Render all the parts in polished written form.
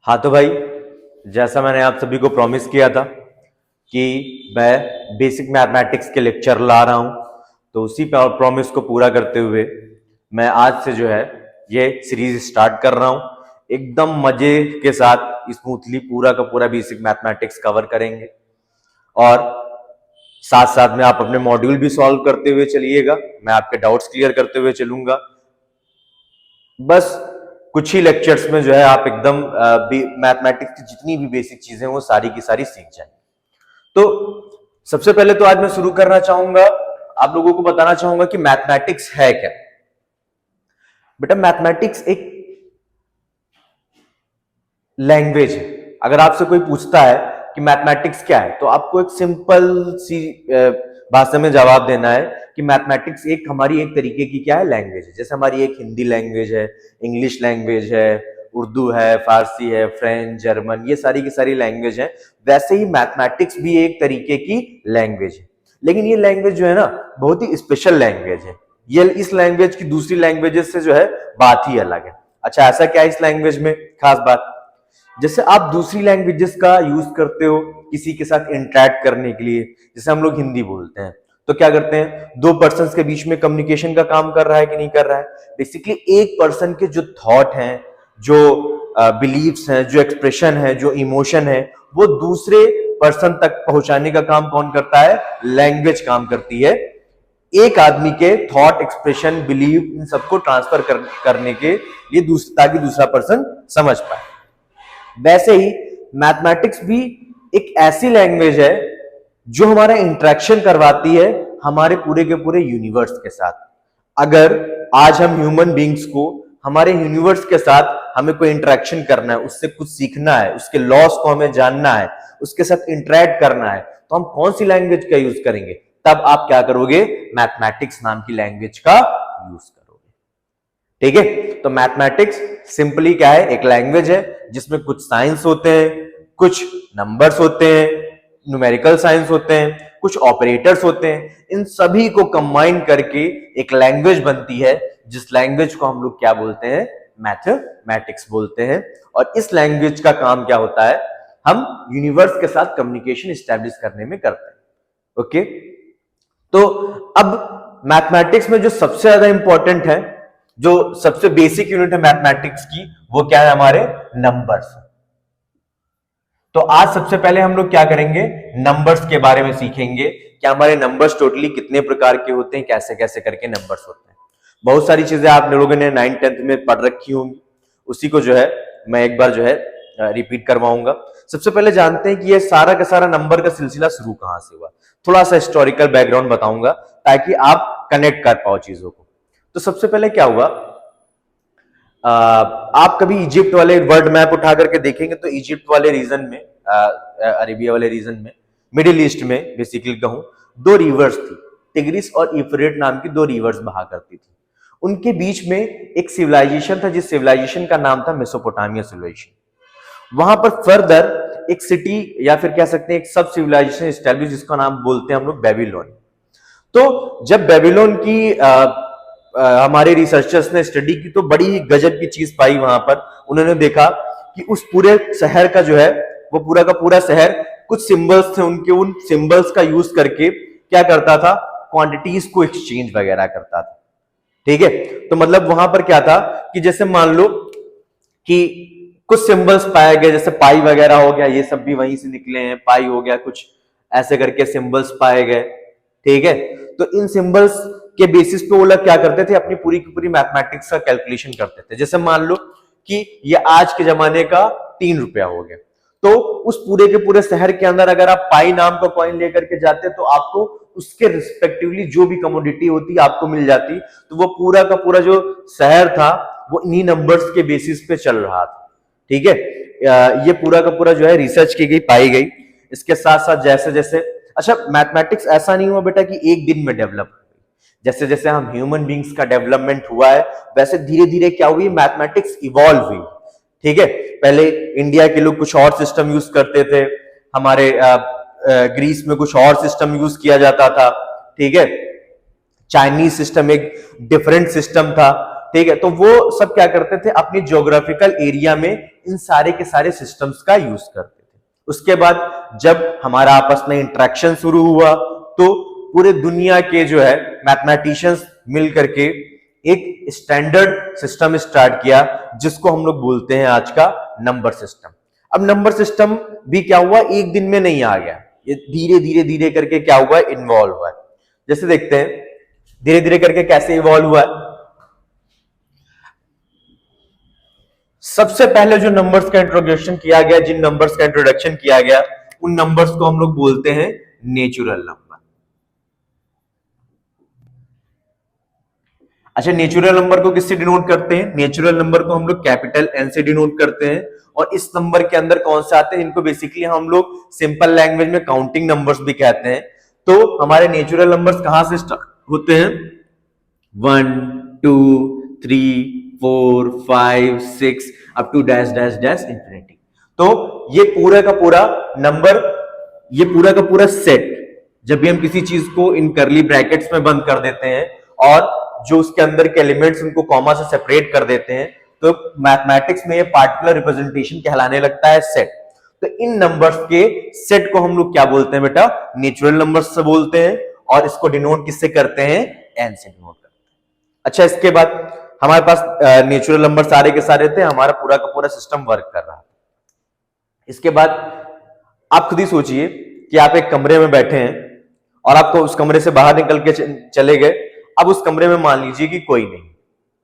हाँ तो भाई, जैसा मैंने आप सभी को प्रॉमिस किया था कि मैं बेसिक मैथमेटिक्स के लेक्चर ला रहा हूं, तो उसी प्रॉमिस को पूरा करते हुए मैं आज से जो है ये सीरीज स्टार्ट कर रहा हूं। एकदम मजे के साथ स्मूथली पूरा का पूरा बेसिक मैथमेटिक्स कवर करेंगे और साथ साथ में आप अपने मॉड्यूल भी सॉल्व करते हुए चलिएगा, मैं आपके डाउट्स क्लियर करते हुए चलूंगा। बस कुछ ही लेक्चर्स में जो है आप एकदम मैथमेटिक्स की जितनी भी बेसिक चीजें वो सारी की सारी सीख जाएंगे। तो सबसे पहले तो आज मैं शुरू करना चाहूंगा, आप लोगों को बताना चाहूंगा कि मैथमेटिक्स है क्या। बेटा, मैथमेटिक्स एक लैंग्वेज है। अगर आपसे कोई पूछता है कि मैथमेटिक्स क्या है, तो आपको एक सिंपल सी भाषा में जवाब देना है कि मैथमेटिक्स एक हमारी एक तरीके की क्या है, लैंग्वेज है। जैसे हमारी एक हिंदी लैंग्वेज है, इंग्लिश लैंग्वेज है, उर्दू है, फारसी है, फ्रेंच, जर्मन, ये सारी की सारी लैंग्वेज है। वैसे ही मैथमेटिक्स भी एक तरीके की लैंग्वेज है, लेकिन ये लैंग्वेज जो है ना बहुत ही स्पेशल लैंग्वेज है। ये इस लैंग्वेज की दूसरी लैंग्वेजेस से जो है बात ही अलग है। अच्छा, ऐसा क्या है इस लैंग्वेज में खास बात? जैसे आप दूसरी लैंग्वेजेस का यूज करते हो किसी के साथ इंटरेक्ट करने के लिए, जैसे हम लोग हिंदी बोलते हैं तो क्या करते हैं, दो पर्सन्स के बीच में कम्युनिकेशन का काम कर रहा है कि नहीं कर रहा है। बेसिकली एक पर्सन के जो थॉट हैं, जो बिलीव्स हैं, जो एक्सप्रेशन है, जो इमोशन है, वो दूसरे पर्सन तक पहुंचाने का काम कौन करता है? लैंग्वेज काम करती है। एक आदमी के थॉट, एक्सप्रेशन, बिलीव, इन सबको ट्रांसफर करने के लिए ताकि दूसरा पर्सन समझ पाए। वैसे ही मैथमेटिक्स भी एक ऐसी लैंग्वेज है जो हमारा इंटरेक्शन करवाती है हमारे पूरे के पूरे यूनिवर्स के साथ। अगर आज हम ह्यूमन बींग्स को हमारे यूनिवर्स के साथ हमें कोई इंटरेक्शन करना है, उससे कुछ सीखना है, उसके लॉस को हमें जानना है, उसके साथ इंटरेक्ट करना है, तो हम कौन सी लैंग्वेज का यूज करेंगे? तब आप क्या करोगे? मैथमेटिक्स नाम की लैंग्वेज का यूज करोगे। ठीक है, तो मैथमेटिक्स सिंपली क्या है? एक लैंग्वेज है जिसमें कुछ साइंस होते हैं, कुछ नंबर्स होते हैं, न्यूमेरिकल साइंस होते हैं, कुछ ऑपरेटर्स होते हैं। इन सभी को कंबाइन करके एक लैंग्वेज बनती है, जिस लैंग्वेज को हम लोग क्या बोलते हैं? मैथमेटिक्स बोलते हैं। और इस लैंग्वेज का काम क्या होता है? हम यूनिवर्स के साथ कम्युनिकेशन स्टैब्लिश करने में करते हैं। ओके, तो अब मैथमेटिक्स में जो सबसे ज्यादा इंपॉर्टेंट है, जो सबसे बेसिक यूनिट है मैथमेटिक्स की, वो क्या है? हमारे नंबर्स। तो आज सबसे पहले हम लोग क्या करेंगे? नंबर्स के बारे में सीखेंगे कि हमारे नंबर्स टोटली कितने प्रकार के होते हैं, कैसे कैसे करके नंबर्स होते हैं। बहुत सारी चीजें आप लोगों ने 9th 10th में पढ़ रखी होंगी, उसी को जो है मैं एक बार जो है रिपीट करवाऊंगा। सबसे पहले जानते हैं कि ये सारा का सारा नंबर का सिलसिला शुरू कहां से हुआ। थोड़ा सा हिस्टोरिकल बैकग्राउंड बताऊंगा ताकि आप कनेक्ट कर पाओ चीजों को। तो सबसे पहले क्या हुआ, आप कभी इजिप्ट वाले वर्ल्ड मैप उठा करके देखेंगे तो इजिप्ट वाले रीजन में, अरेबिया वाले रीजन में, मिडिल ईस्ट में बेसिकली कहूं, दो रिवर्स थी, टिग्रिस और यूफ्रेट नाम की दो रिवर्स बहा करती थी। उनके बीच में एक सिविलाइजेशन था, जिस सिविलाइजेशन का नाम था मेसोपोटामिया सिविलाइजेशन। वहां पर फर्दर एक सिटी या फिर कह सकते हैं एक सब सिविलाइजेशन स्टैब्लिश, जिसका नाम बोलते हैं हम लोग बेबीलोन। तो जब बेबीलोन की हमारे रिसर्चर्स ने स्टडी की तो बड़ी गजब की चीज पाई वहां पर। उन्होंने देखा कि उस पूरे शहर का जो है, वो पूरा का पूरा शहर, कुछ सिंबल्स थे उनके, उन सिंबल्स का यूज करके क्या करता था? क्वांटिटीज को एक्सचेंज वगैरह करता था। ठीक है, तो मतलब वहां पर क्या था कि जैसे मान लो कि कुछ सिंबल्स पाए गए, जैसे पाई वगैरह हो गया, ये सब भी वहीं से निकले हैं, पाई हो गया, कुछ ऐसे करके सिंबल्स पाए गए। ठीक है, तो इन सिंबल्स के बेसिस पे वो लोग क्या करते थे? अपनी पूरी की पूरी मैथमेटिक्स का कैलकुलेशन करते थे। जैसे मान लो कि ये आज के जमाने का 3 रुपया हो गया, तो उस पूरे के पूरे शहर के अंदर अगर आप पाई नाम का कॉइन लेकर के जाते तो आपको उसके रिस्पेक्टिवली जो भी कमोडिटी होती आपको मिल जाती। तो वो पूरा का पूरा जो शहर था वो इन्हीं नंबर्स के बेसिस पे चल रहा था। ठीक है, ये पूरा का पूरा जो है रिसर्च की गई, पाई गई। इसके साथ साथ जैसे जैसे, अच्छा, मैथमेटिक्स ऐसा नहीं हुआ बेटा कि एक दिन में डेवलप, जैसे जैसे हम ह्यूमन बींग्स का डेवलपमेंट हुआ है वैसे धीरे धीरे क्या हुई? मैथमेटिक्स इवॉल्व हुई। ठीक है, पहले इंडिया के लोग कुछ और सिस्टम यूज करते थे, हमारे ग्रीस में कुछ और सिस्टम यूज किया जाता था। ठीक है, चाइनीज सिस्टम एक डिफरेंट सिस्टम था। ठीक है, तो वो सब क्या करते थे, अपनी ज्योग्राफिकल एरिया में इन सारे के सारे सिस्टम्स का यूज करते थे। उसके बाद जब हमारा आपस में इंटरेक्शन शुरू हुआ तो पूरे दुनिया के जो है मैथमेटिशियंस मिल करके एक स्टैंडर्ड सिस्टम स्टार्ट किया जिसको हम लोग बोलते हैं आज का नंबर सिस्टम। अब नंबर सिस्टम भी क्या हुआ, एक दिन में नहीं आ गया, ये धीरे धीरे धीरे करके क्या हुआ, इन्वॉल्व हुआ है। जैसे देखते हैं धीरे धीरे करके कैसे इवॉल्व हुआ है। सबसे पहले जो नंबर्स का इंट्रोडक्शन किया गया, जिन नंबर्स का इंट्रोडक्शन किया गया, उन नंबर्स को हम लोग बोलते हैं नेचुरल नंबर। अच्छा, नेचुरल नंबर को किससे डिनोट करते हैं? नेचुरल नंबर को हम लोग कैपिटल एन से डिनोट करते हैं। और इस नंबर के अंदर कौन से आते हैं, इनको बेसिकली हम लोग सिंपल लैंग्वेज में काउंटिंग नंबर्स भी कहते हैं। तो हमारे नेचुरल नंबर्स कहां से स्टार्ट होते हैं? 1 2 3 4 5 6 up to dash dash dash infinity. तो ये पूरा का पूरा नंबर, ये पूरा का पूरा सेट, जब भी हम किसी चीज को इन करली ब्रैकेट्स में बंद कर देते हैं और जो उसके अंदर के एलिमेंट्स उनको कॉमा से सेपरेट कर देते हैं, तो मैथमेटिक्स में ये पार्टिकुलर रिप्रेजेंटेशन कहलाने लगता है सेट। तो इन नंबर्स के सेट को हम लोग क्या बोलते हैं बेटा? नेचुरल नंबर्स से बोलते हैं। और इसको डिनोट किससे करते हैं? एन से डिनोट करते हैं। अच्छा, इसके बाद हमारे पास नेचुरल नंबर सारे के सारे थे, हमारा पूरा का पूरा सिस्टम वर्क कर रहा है। इसके बाद आप खुद ही सोचिए कि आप एक कमरे में बैठे हैं और आपको उस कमरे से बाहर निकल के चले गए। अब उस कमरे में मान लीजिए कि कोई नहीं,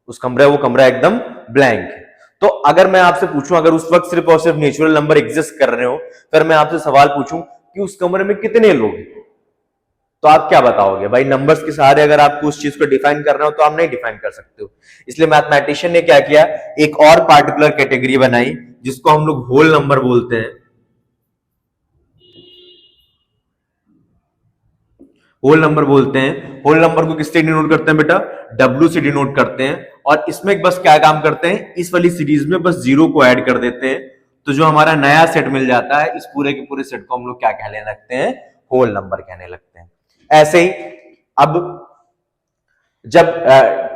वो कमरा एकदम ब्लैंक है। तो अगर मैं आपसे पूछूं, अगर उस वक्त सिर्फ और सिर्फ नेचुरल नंबर एग्जिस्ट कर रहे हो, फिर मैं आपसे सवाल पूछूं कि उस कमरे में कितने लोग हैं, तो आप क्या बताओगे? भाई नंबर्स के सहारे अगर आपको उस चीज को डिफाइन करना हो तो आप नहीं डिफाइन कर सकते हो। इसलिए मैथमेटिशियन ने क्या किया, एक और पार्टिकुलर कैटेगरी बनाई जिसको हम लोग होल नंबर बोलते हैं। होल नंबर बोलते हैं। होल नंबर को किससे डिनोट करते हैं बेटा? W से डिनोट करते हैं। और इसमें बस क्या काम करते हैं, इस वाली सीरीज में बस 0 को ऐड कर देते हैं, तो जो हमारा नया सेट मिल जाता है, इस पूरे के पूरे सेट को हम लोग क्या कहने लगते हैं? होल नंबर कहने लगते हैं। ऐसे ही अब जब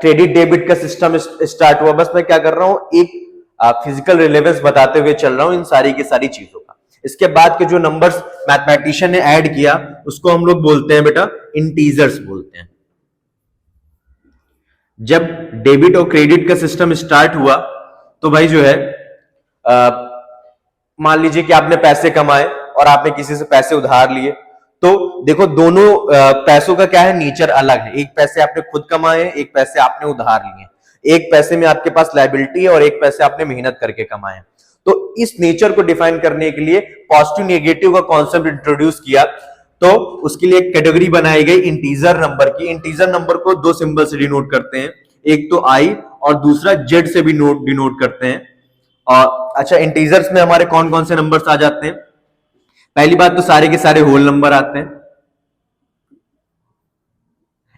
क्रेडिट डेबिट का सिस्टम स्टार्ट हुआ, बस मैं क्या कर रहा हूं, एक फिजिकल रिलेवेंस बताते हुए चल रहा हूं इन सारी की सारी चीजों का। इसके बाद के जो नंबर्स मैथमेटिशियन ने ऐड किया उसको हम लोग बोलते हैं बेटा इंटीजर्स बोलते हैं। जब डेबिट और क्रेडिट का सिस्टम स्टार्ट हुआ तो भाई जो है मान लीजिए कि आपने पैसे कमाए और आपने किसी से पैसे उधार लिए, तो देखो दोनों पैसों का क्या है, नेचर अलग है। एक पैसे आपने खुद कमाए, एक पैसे आपने उधार लिए। एक पैसे में आपके पास लायबिलिटी है और एक पैसे आपने मेहनत करके कमाए। तो इस नेचर को डिफाइन करने के लिए पॉजिटिव नेगेटिव का कॉन्सेप्ट इंट्रोड्यूस किया। तो उसके लिए एक कैटेगरी बनाई गई इंटीजर नंबर की। इंटीजर नंबर को 2 सिंबल से डिनोट करते हैं, एक तो आई और दूसरा जेड से भी डिनोट करते हैं। और अच्छा, इंटीजर्स में हमारे कौन कौन से नंबर्स आ जाते हैं? पहली बात तो सारे के सारे होल नंबर आते हैं।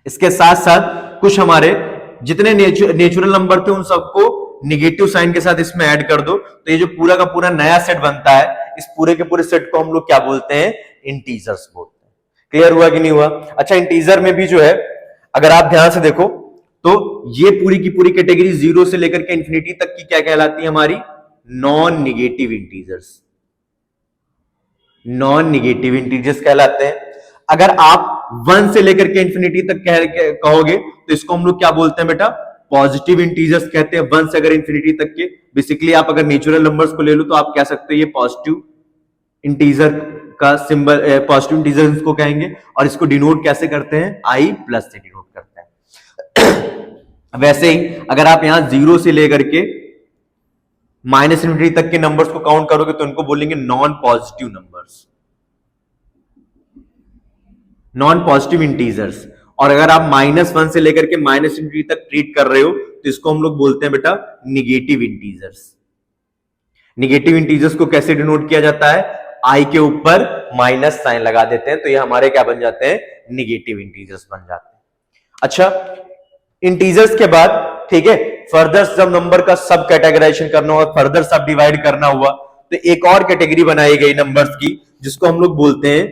इसके साथ साथ कुछ हमारे जितने नेचुरल नंबर थे उन सबको निगेटिव साइन के साथ इसमें ऐड कर दो, तो ये जो पूरा का पूरा नया सेट बनता है, इस पूरे के पूरे सेट को हम लोग क्या बोलते हैं? इंटीजर्स बोलते हैं। क्लियर हुआ कि नहीं हुआ? अच्छा, इंटीजर में भी जो है अगर आप ध्यान से देखो तो ये पूरी की पूरी कैटेगरी 0 से लेकर के इंफिनिटी तक की क्या कहलाती है? हमारी non negative integers. Non negative integers कहलाते हैं। अगर आप 1 से लेकर के इंफिनिटी तक कहोगे तो इसको हम लोग क्या बोलते हैं बेटा? पॉजिटिव इंटीजर्स कहते हैं। 1 से अगर इंफिनिटी तक के, बेसिकली आप अगर नेचुरल नंबर्स को ले लो तो आप कह सकते हो ये पॉजिटिव इंटीजर का सिंबल, पॉजिटिव इंटीजर इसको कहेंगे। और इसको डिनोट कैसे करते हैं? आई प्लस से डिनोट करते हैं। वैसे ही अगर आप यहां 0 से लेकर के माइनस इंफिनिटी तक के नंबर्स को काउंट करोगे तो इनको बोलेंगे non positive numbers, non positive integers. और अगर आप -1 से लेकर के माइनस इंफिनिटी तक ट्रीट कर रहे हो तो इसको हम लोग बोलते हैं बेटा निगेटिव इंटीजर्स। निगेटिव इंटीजर्स को कैसे डिनोट किया जाता है? आई के ऊपर माइनस साइन लगा देते हैं, तो ये हमारे क्या बन जाते हैं? निगेटिव इंटीजर्स बन जाते हैं। अच्छा, इंटीजर्स के बाद ठीक है, फर्दर जब नंबर का सब कैटेगराइजेशन करना हुआ, फर्दर सब डिवाइड करना हुआ, तो एक और कैटेगरी बनाई गई नंबर्स की जिसको हम लोग बोलते हैं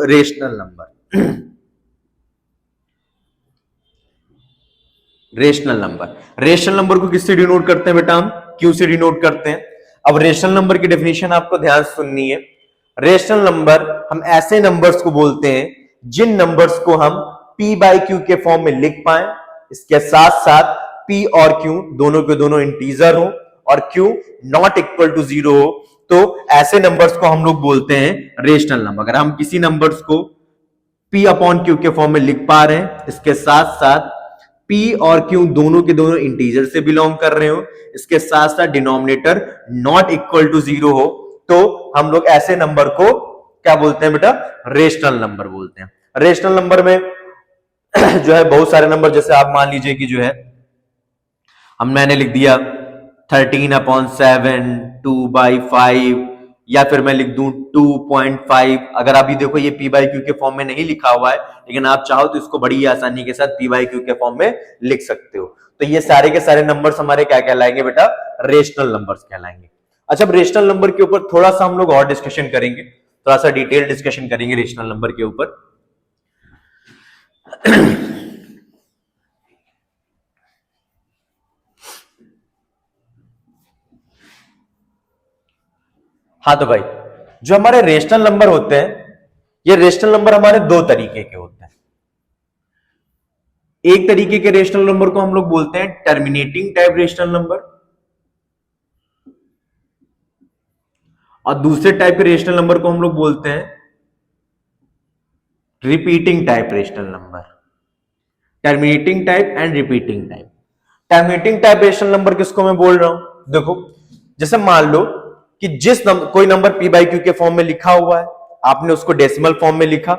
rational number. Rational number, rational number को किससे डिनोट करते हैं बेटा? हम क्यू से डिनोट करते हैं। अब रेशनल नंबर की डेफिनेशन आपको ध्यान से सुननी है। रेशनल नंबर हम ऐसे नंबर्स को बोलते हैं जिन नंबर्स को हम p बाई क्यू के फॉर्म में लिख पाए, इसके साथ साथ p और q दोनों के दोनों इंटीजर हो और q नॉट इक्वल टू 0 हो, तो ऐसे नंबर्स को हम लोग बोलते हैं रेशनल नंबर। अगर हम किसी नंबर्स को p अपॉन q के फॉर्म में लिख पा रहे हैं, इसके साथ साथ p और q दोनों के दोनों इंटीजर से बिलोंग कर रहे हो, इसके साथ साथ डिनोमिनेटर नॉट इक्वल टू 0 हो, तो हम लोग ऐसे नंबर को क्या बोलते हैं बेटा? रेशनल नंबर बोलते हैं। रेशनल नंबर में जो है बहुत सारे नंबर, जैसे आप मान लीजिए कि जो है मैंने लिख दिया 13/7, 2/5, या फिर मैं लिख दूं 2.5। अगर अभी देखो ये p बाई क्यू के फॉर्म में नहीं लिखा हुआ है, लेकिन आप चाहो तो इसको बड़ी आसानी के साथ p बाई क्यू के फॉर्म में लिख सकते हो। तो ये सारे के सारे नंबर्स हमारे क्या कहलाएंगे बेटा? रेशनल नंबर्स कहलाएंगे। अच्छा, अब रेशनल नंबर के ऊपर थोड़ा सा हम लोग और डिस्कशन करेंगे, थोड़ा सा डिटेल डिस्कशन करेंगे रेशनल नंबर के ऊपर। हाँ तो भाई, जो हमारे रेशनल नंबर होते हैं, ये रेशनल नंबर हमारे दो तरीके के होते हैं। एक तरीके के रेशनल नंबर को हम लोग बोलते हैं टर्मिनेटिंग टाइप रेशनल नंबर, और दूसरे टाइप के रेशनल नंबर को हम लोग बोलते हैं repeating type rational number. Terminating type and repeating type. Terminating type rational number किसको मैं बोल रहा हूं? देखो, जैसे मान लो कि कोई नंबर p बाई क्यू के फॉर्म में लिखा हुआ है, आपने उसको डेसिमल फॉर्म में लिखा,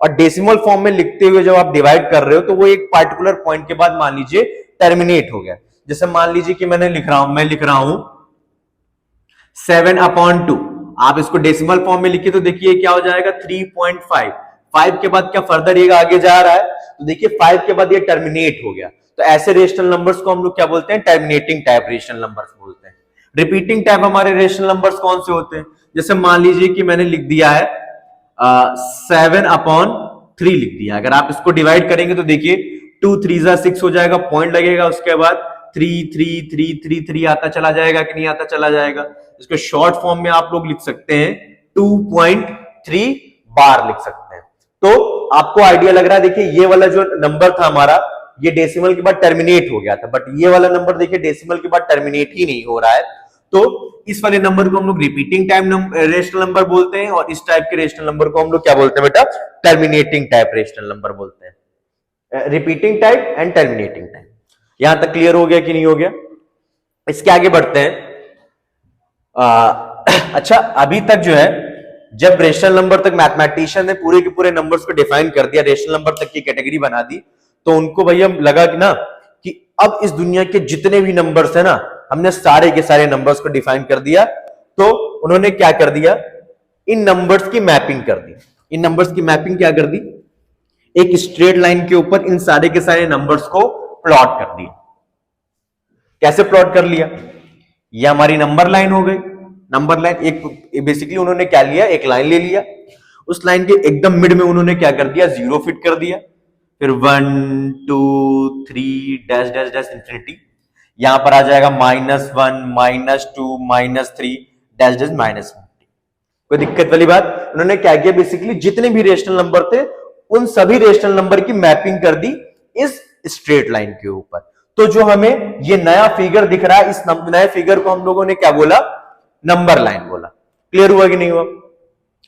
और डेसिमल फॉर्म में लिखते हुए जब आप डिवाइड कर रहे हो तो वो एक पार्टिकुलर पॉइंट के बाद मान लीजिए टर्मिनेट हो गया। जैसे मान लीजिए कि मैं लिख रहा हूं 7/2, आप इसको डेसिमल फॉर्म में लिखिए तो देखिए क्या हो जाएगा 3.5। 5 के बाद क्या फर्दर ये आगे जा रहा है, तो देखिए 5 के बाद ये टर्मिनेट हो गया। तो ऐसे रेशनल नंबर्स को हम लोग क्या बोलते हैं? टर्मिनेटिंग टाइप रेशनल नंबर्स बोलते हैं। रिपीटिंग टाइप हमारे रेशनल नंबर्स कौन से होते हैं? जैसे मान लीजिए कि मैंने लिख दिया है 7/3 लिख दिया। अगर आप इसको डिवाइड करेंगे तो देखिए 2 3 6 हो जाएगा, पॉइंट लगेगा, उसके बाद 3 3 3 3 3 आता चला जाएगा कि नहीं आता चला जाएगा। इसको शॉर्ट फॉर्म में आप लोग लिख सकते हैं 2.3 बार लिख सकते हैं। तो आपको आइडिया लग रहा है, देखिए ये वाला जो नंबर था हमारा, ये डेसिमल के बाद टर्मिनेट हो गया था, बट ये वाला नंबर देखिए डेसिमल के बाद टर्मिनेट ही नहीं हो रहा है। तो इस वाले नंबर को हम लोग रिपीटिंग टाइप रेशनल नंबर बोलते हैं, और इस टाइप के रेशनल नंबर को हम लोग क्या बोलते हैं बेटा? टर्मिनेटिंग टाइप रेशनल नंबर बोलते हैं। Repeating type and terminating type. यहां तक क्लियर हो गया कि नहीं हो गया? इसके आगे बढ़ते हैं। अच्छा, अभी तक जो है जब रेशनल नंबर तक मैथमेटिशियन ने पूरे के पूरे नंबर्स को डिफाइन कर दिया, रेशनल नंबर तक की कैटेगरी बना दी, तो उनको भैया लगा कि ना कि अब इस दुनिया के जितने भी नंबर्स है ना, हमने सारे के सारे नंबर्स को डिफाइन कर दिया। तो उन्होंने क्या कर दिया? इन नंबर्स की मैपिंग कर दी। इन नंबर्स की मैपिंग क्या कर दी? एक स्ट्रेट लाइन के ऊपर इन सारे के सारे नंबर्स को प्लॉट कर दिया। कैसे प्लॉट कर लिया? ये हमारी नंबर लाइन हो गई। नंबर लाइन एक बेसिकली उन्होंने क्या लिया? एक लाइन ले लिया, उस लाइन के एकदम मिड में उन्होंने क्या कर दिया? 0 फिट कर दिया, फिर 1 2 3 डैश डैश डैश इंफिनिटी। यहां पर आ जाएगा -1 -2 -3 डैश डैश -1। कोई दिक्कत वाली बात? उन्होंने क्या किया? बेसिकली जितने भी रेशनल नंबर थे उन सभी रेशनल नंबर की मैपिंग कर दी इस स्ट्रेट लाइन के ऊपर। तो जो हमें ये नया फिगर दिख रहा है, इस नए फिगर को हम लोगों ने क्या बोला? नंबर लाइन बोला। क्लियर हुआ कि नहीं हुआ?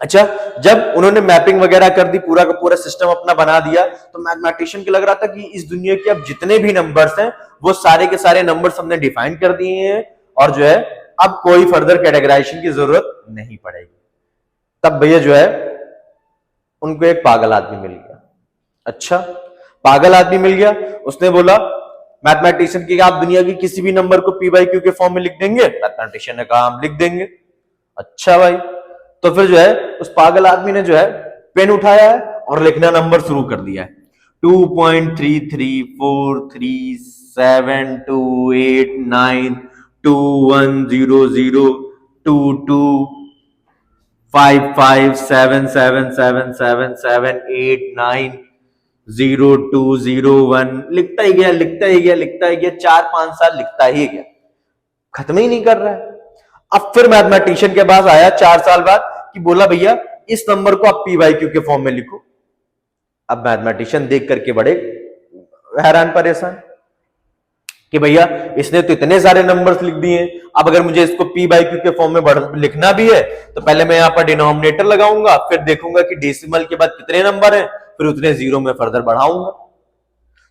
अच्छा, जब उन्होंने मैपिंग वगैरह कर दी, पूरा का पूरा सिस्टम अपना बना दिया, तो मैथमेटिशियन को लग रहा था कि इस दुनिया के अब जितने भी नंबर्स हैं वो सारे के सारे नंबर्स हमने डिफाइन कर दिए हैं, और जो है अब कोई फर्दर कैटेगराइजेशन की जरूरत नहीं पड़ेगी। तब भैया जो है उनको एक पागल आदमी मिल गया। अच्छा, पागल आदमी मिल गया, उसने बोला मैथमेटिशियन की आप दुनिया की किसी भी नंबर को p बाई क्यू के फॉर्म में लिख देंगे? मैथमेटिशियन ने कहा हम लिख देंगे। अच्छा भाई, तो फिर जो है उस पागल आदमी ने जो है पेन उठाया है और लिखना नंबर शुरू कर दिया है 2.334348921002255777777890 0201 लिखता ही गया, लिखता ही गया, लिखता ही गया, 4-5 साल लिखता ही गया, खत्म ही नहीं कर रहा है। अब फिर मैथमेटिशियन के पास आया 4 साल बाद कि बोला भैया इस नंबर को आप पी बाई क्यू के फॉर्म में लिखो। अब मैथमेटिशियन देख करके बड़े हैरान परेशान कि भैया इसने तो इतने सारे नंबर्स लिख दिए, अब अगर मुझे इसको पी बाई क्यू के फॉर्म में लिखना भी है तो पहले मैं यहां पर डिनोमिनेटर लगाऊंगा, फिर देखूंगा कि डेसिमल के बाद कितने नंबर हैं, फिर उतने जीरो में फर्दर बढ़ाऊंगा।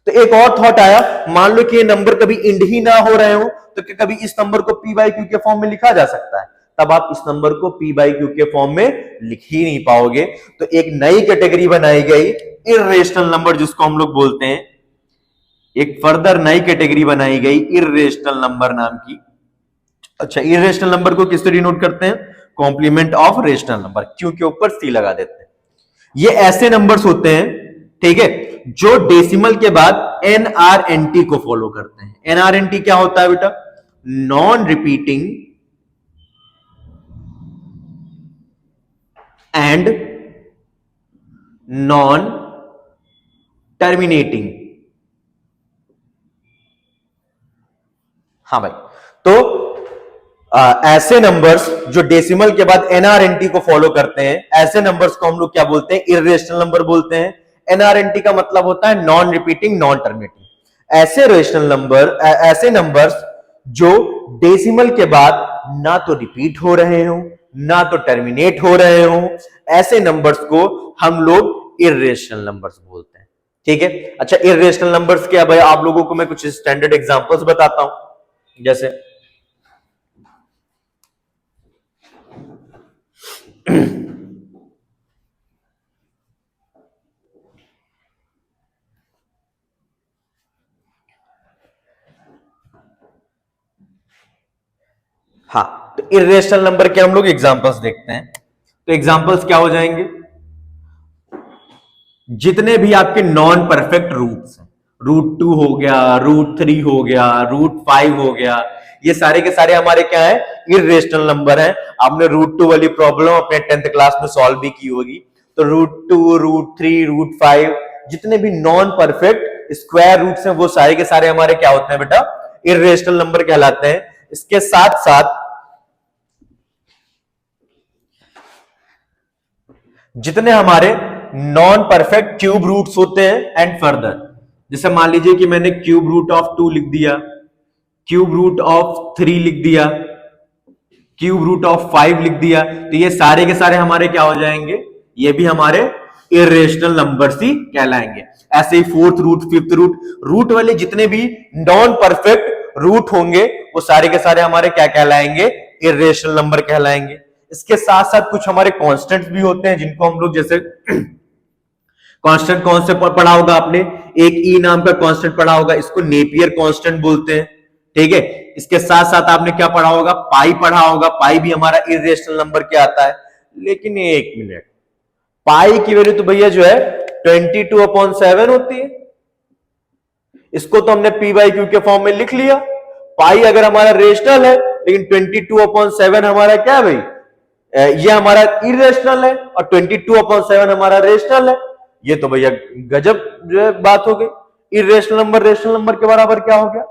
तो एक और थॉट आया, मान लो कि ये नंबर कभी इंड ही ना हो रहे हो तो क्या कभी इस नंबर को पी बाई क्यू के फॉर्म में लिखा जा सकता है? तब आप इस नंबर को पी बाई क्यू के फॉर्म में लिख ही नहीं पाओगे। तो एक नई कैटेगरी बनाई गई, इर्रेशनल नंबर जिसको हम लोग बोलते हैं, एक फर्दर नई कैटेगरी बनाई गई इर्रेशनल नंबर नाम की। अच्छा, इर्रेशनल नंबर को किससे डिनोट करते हैं? Complement of rational number, Q के ऊपर सी लगा देते हैं। ये ऐसे नंबर्स होते हैं, ठीक है, जो डेसिमल के बाद एनआरएनटी को फॉलो करते हैं। एनआरएनटी क्या होता है बेटा? Non repeating and non terminating. हाँ भाई, तो ऐसे नंबर्स जो डेसिमल के बाद एनआरएनटी को फॉलो करते हैं, ऐसे नंबर्स को हम लोग क्या बोलते हैं? इर्रेशनल नंबर बोलते हैं। एनआरएनटी का मतलब होता है नॉन रिपीटिंग, नॉन टर्मिनेटिंग। ऐसे रेशनल नंबर, ऐसे नंबर्स जो डेसिमल के बाद ना तो रिपीट हो रहे हो ना तो टर्मिनेट हो रहे हो, ऐसे नंबर्स को हम लोग इर्रेशनल नंबर्स बोलते हैं। ठीक है, अच्छा, इर्रेशनल नंबर्स क्या भाई? आप लोगों को मैं कुछ स्टैंडर्ड एग्जांपल्स बताता हूं। जैसे हाँ, तो इर्रेशनल नंबर के हम लोग एग्जांपल्स देखते हैं। तो एग्जांपल्स क्या हो जाएंगे? जितने भी आपके नॉन परफेक्ट रूट्स हैं, √2 हो गया, √3 हो गया, √5 हो गया, ये सारे के सारे हमारे क्या है? इर्रेशनल नंबर हैं। आपने √2 वाली प्रॉब्लम अपने 10th क्लास में सॉल्व भी की होगी। तो √2, √3, √5 जितने भी नॉन परफेक्ट स्क्वायर रूट्स हैं वो सारे के सारे हमारे क्या होते हैं बेटा? इर्रेशनल नंबर कहलाते हैं। इसके साथ साथ जितने हमारे नॉन परफेक्ट क्यूब रूट्स होते हैं एंड फर्दर, जैसे मान लीजिए कि मैंने क्यूब रूट ऑफ 2 लिख दिया, क्यूब रूट ऑफ 3 लिख दिया, क्यूब रूट ऑफ 5 लिख दिया, तो ये सारे के सारे हमारे क्या हो जाएंगे? ये भी हमारे इर्रेशनल नंबर्स ही कहलाएंगे। ऐसे ही fourth root, fifth root, root वाले जितने भी नॉन परफेक्ट रूट होंगे वो सारे के सारे हमारे क्या कहलाएंगे? इर्रेशनल नंबर कहलाएंगे। इसके साथ साथ कुछ हमारे कांस्टेंट्स भी होते हैं जिनको हम लोग, जैसे कांस्टेंट कौन से पढ़ा होगा आपने? एक ई नाम का कांस्टेंट पढ़ा होगा, इसको नेपियर कांस्टेंट बोलते हैं। ठीक है, इसके साथ साथ आपने क्या पढ़ा होगा? पाई पढ़ा होगा। पाई भी हमारा इर्रेशनल नंबर क्या आता है? लेकिन एक मिनट, पाई की वैल्यू तो भैया जो है 22/7 होती है। इसको तो हमने पी बाई क्यू के फॉर्म में लिख लिया। पाई अगर हमारा रेशनल है, लेकिन 22/7 हमारा क्या है भाई? ये हमारा इरेशनल है और 22/7 हमारा रेशनल है। ये तो भैया गजब जो है बात हो गई। इरेशनल नंबर रेशनल नंबर के बराबर क्या हो गया?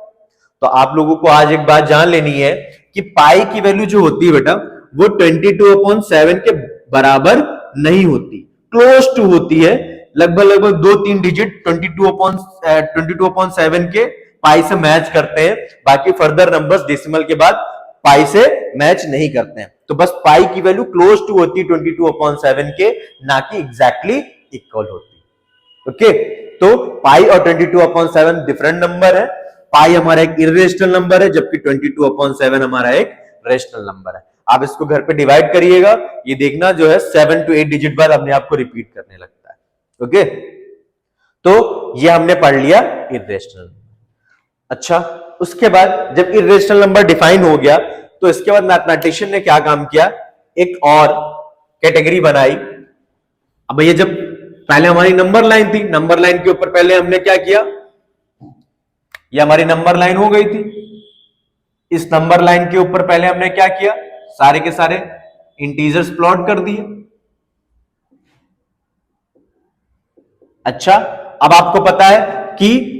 तो आप लोगों को आज एक बात जान लेनी है कि पाई की वैल्यू जो होती है बेटा वो 22/7 के बराबर नहीं होती, क्लोज टू होती है। लगभग लगभग 2-3 डिजिट 22/7 के पाई से मैच करते हैं। बाकी फर्दर नंबर्स डेसिमल के बाद पाई से मैच नहीं करते हैं। तो बस पाई की वैल्यू क्लोज टू होती है 22/7 के, ना कि एग्जैक्टली इक्वल होती। ओके, तो पाई और 22/7 डिफरेंट नंबर है। पाई हमारा एक इरेशनल नंबर है जबकि 22/7 हमारा एक रेशनल नंबर है। आप इसको घर पे डिवाइड करिएगा, ये देखना जो है 7 to 8 डिजिट बाद अपने आप को रिपीट करने लगता है। ओके, तो ये हमने पढ़ लिया इरेशनल। अच्छा, उसके बाद जब इरेशनल नंबर डिफाइन हो गया तो इसके बाद मैथमेटिशियन ने क्या काम किया? एक और कैटेगरी बनाई। अब भैया जब पहले हमारी नंबर लाइन थी, नंबर लाइन के ऊपर पहले हमने क्या किया? ये हमारी नंबर लाइन हो गई थी। इस नंबर लाइन के ऊपर पहले हमने क्या किया? सारे के सारे इंटीजर्स प्लॉट कर दिए। अच्छा, अब आपको पता है कि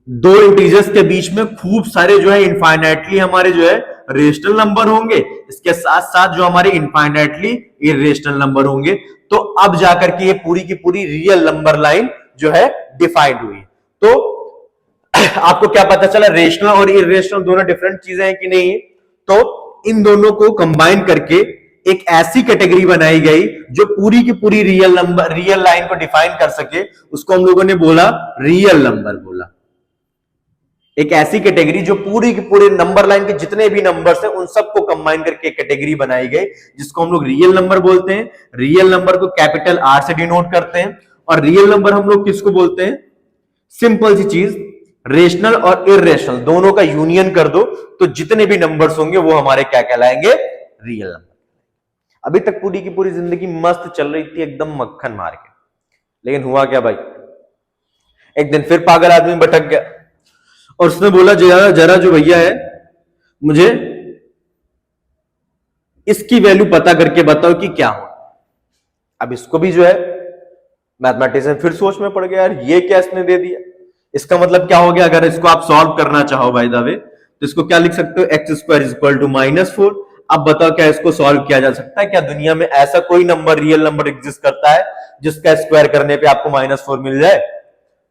दो इंटीजर्स के बीच में खूब सारे जो है इनफाइनाइटली हमारे जो है रेशनल नंबर होंगे, इसके साथ साथ जो हमारे इनफाइनाइटली इरेशनल नंबर होंगे। तो अब जाकर के ये पूरी की पूरी रियल नंबर लाइन जो है डिफाइंड हुई। तो आपको क्या पता चला, रेशनल और इरेशनल दोनों डिफरेंट चीजें हैं कि नहीं? तो इन दोनों को कंबाइन करके एक ऐसी कैटेगरी बनाई गई जो पूरी की पूरी रियल नंबर, रियल लाइन को डिफाइन कर सके, उसको हम लोगों ने बोला रियल नंबर बोला। एक ऐसी कैटेगरी जो पूरी की पूरे नंबर लाइन के जितने भी नंबर्स हैं उन सबको कंबाइन करके एक कैटेगरी बनाई गई जिसको हम लोग रियल नंबर बोलते हैं। रियल नंबर को कैपिटल आर से डिनोट करते हैं। और रियल नंबर हम लोग किसको बोलते हैं? सिंपल सी चीज, रेशनल और इरेशनल दोनों का यूनियन कर दो तो जितने भी नंबर्स होंगे वो हमारे क्या कहलाएंगे? Real number. अभी तक पूरी की पूरी जिंदगी मस्त चल रही थी एकदम मक्खन मार के, लेकिन हुआ क्या भाई? एक दिन फिर पागल आदमी भटक गया और उसने बोला जरा जरा जो भैया है मुझे इसकी वैल्यू पता करके बताओ कि क्या हो। अब इसको भी जो है मैथमेटिशियन फिर सोच में पड़ गया, यार ये क्या इसने दे दिया, इसका मतलब क्या हो गया? अगर इसको आप सॉल्व करना चाहो बाय द वे तो इसको क्या लिख सकते हो? X square is equal to -4। अब बताओ क्या इसको सॉल्व किया जा सकता है? क्या दुनिया में ऐसा कोई नंबर, रियल नंबर एग्जिस्ट करता है जिसका स्क्वायर करने पे आपको -4 मिल जाए?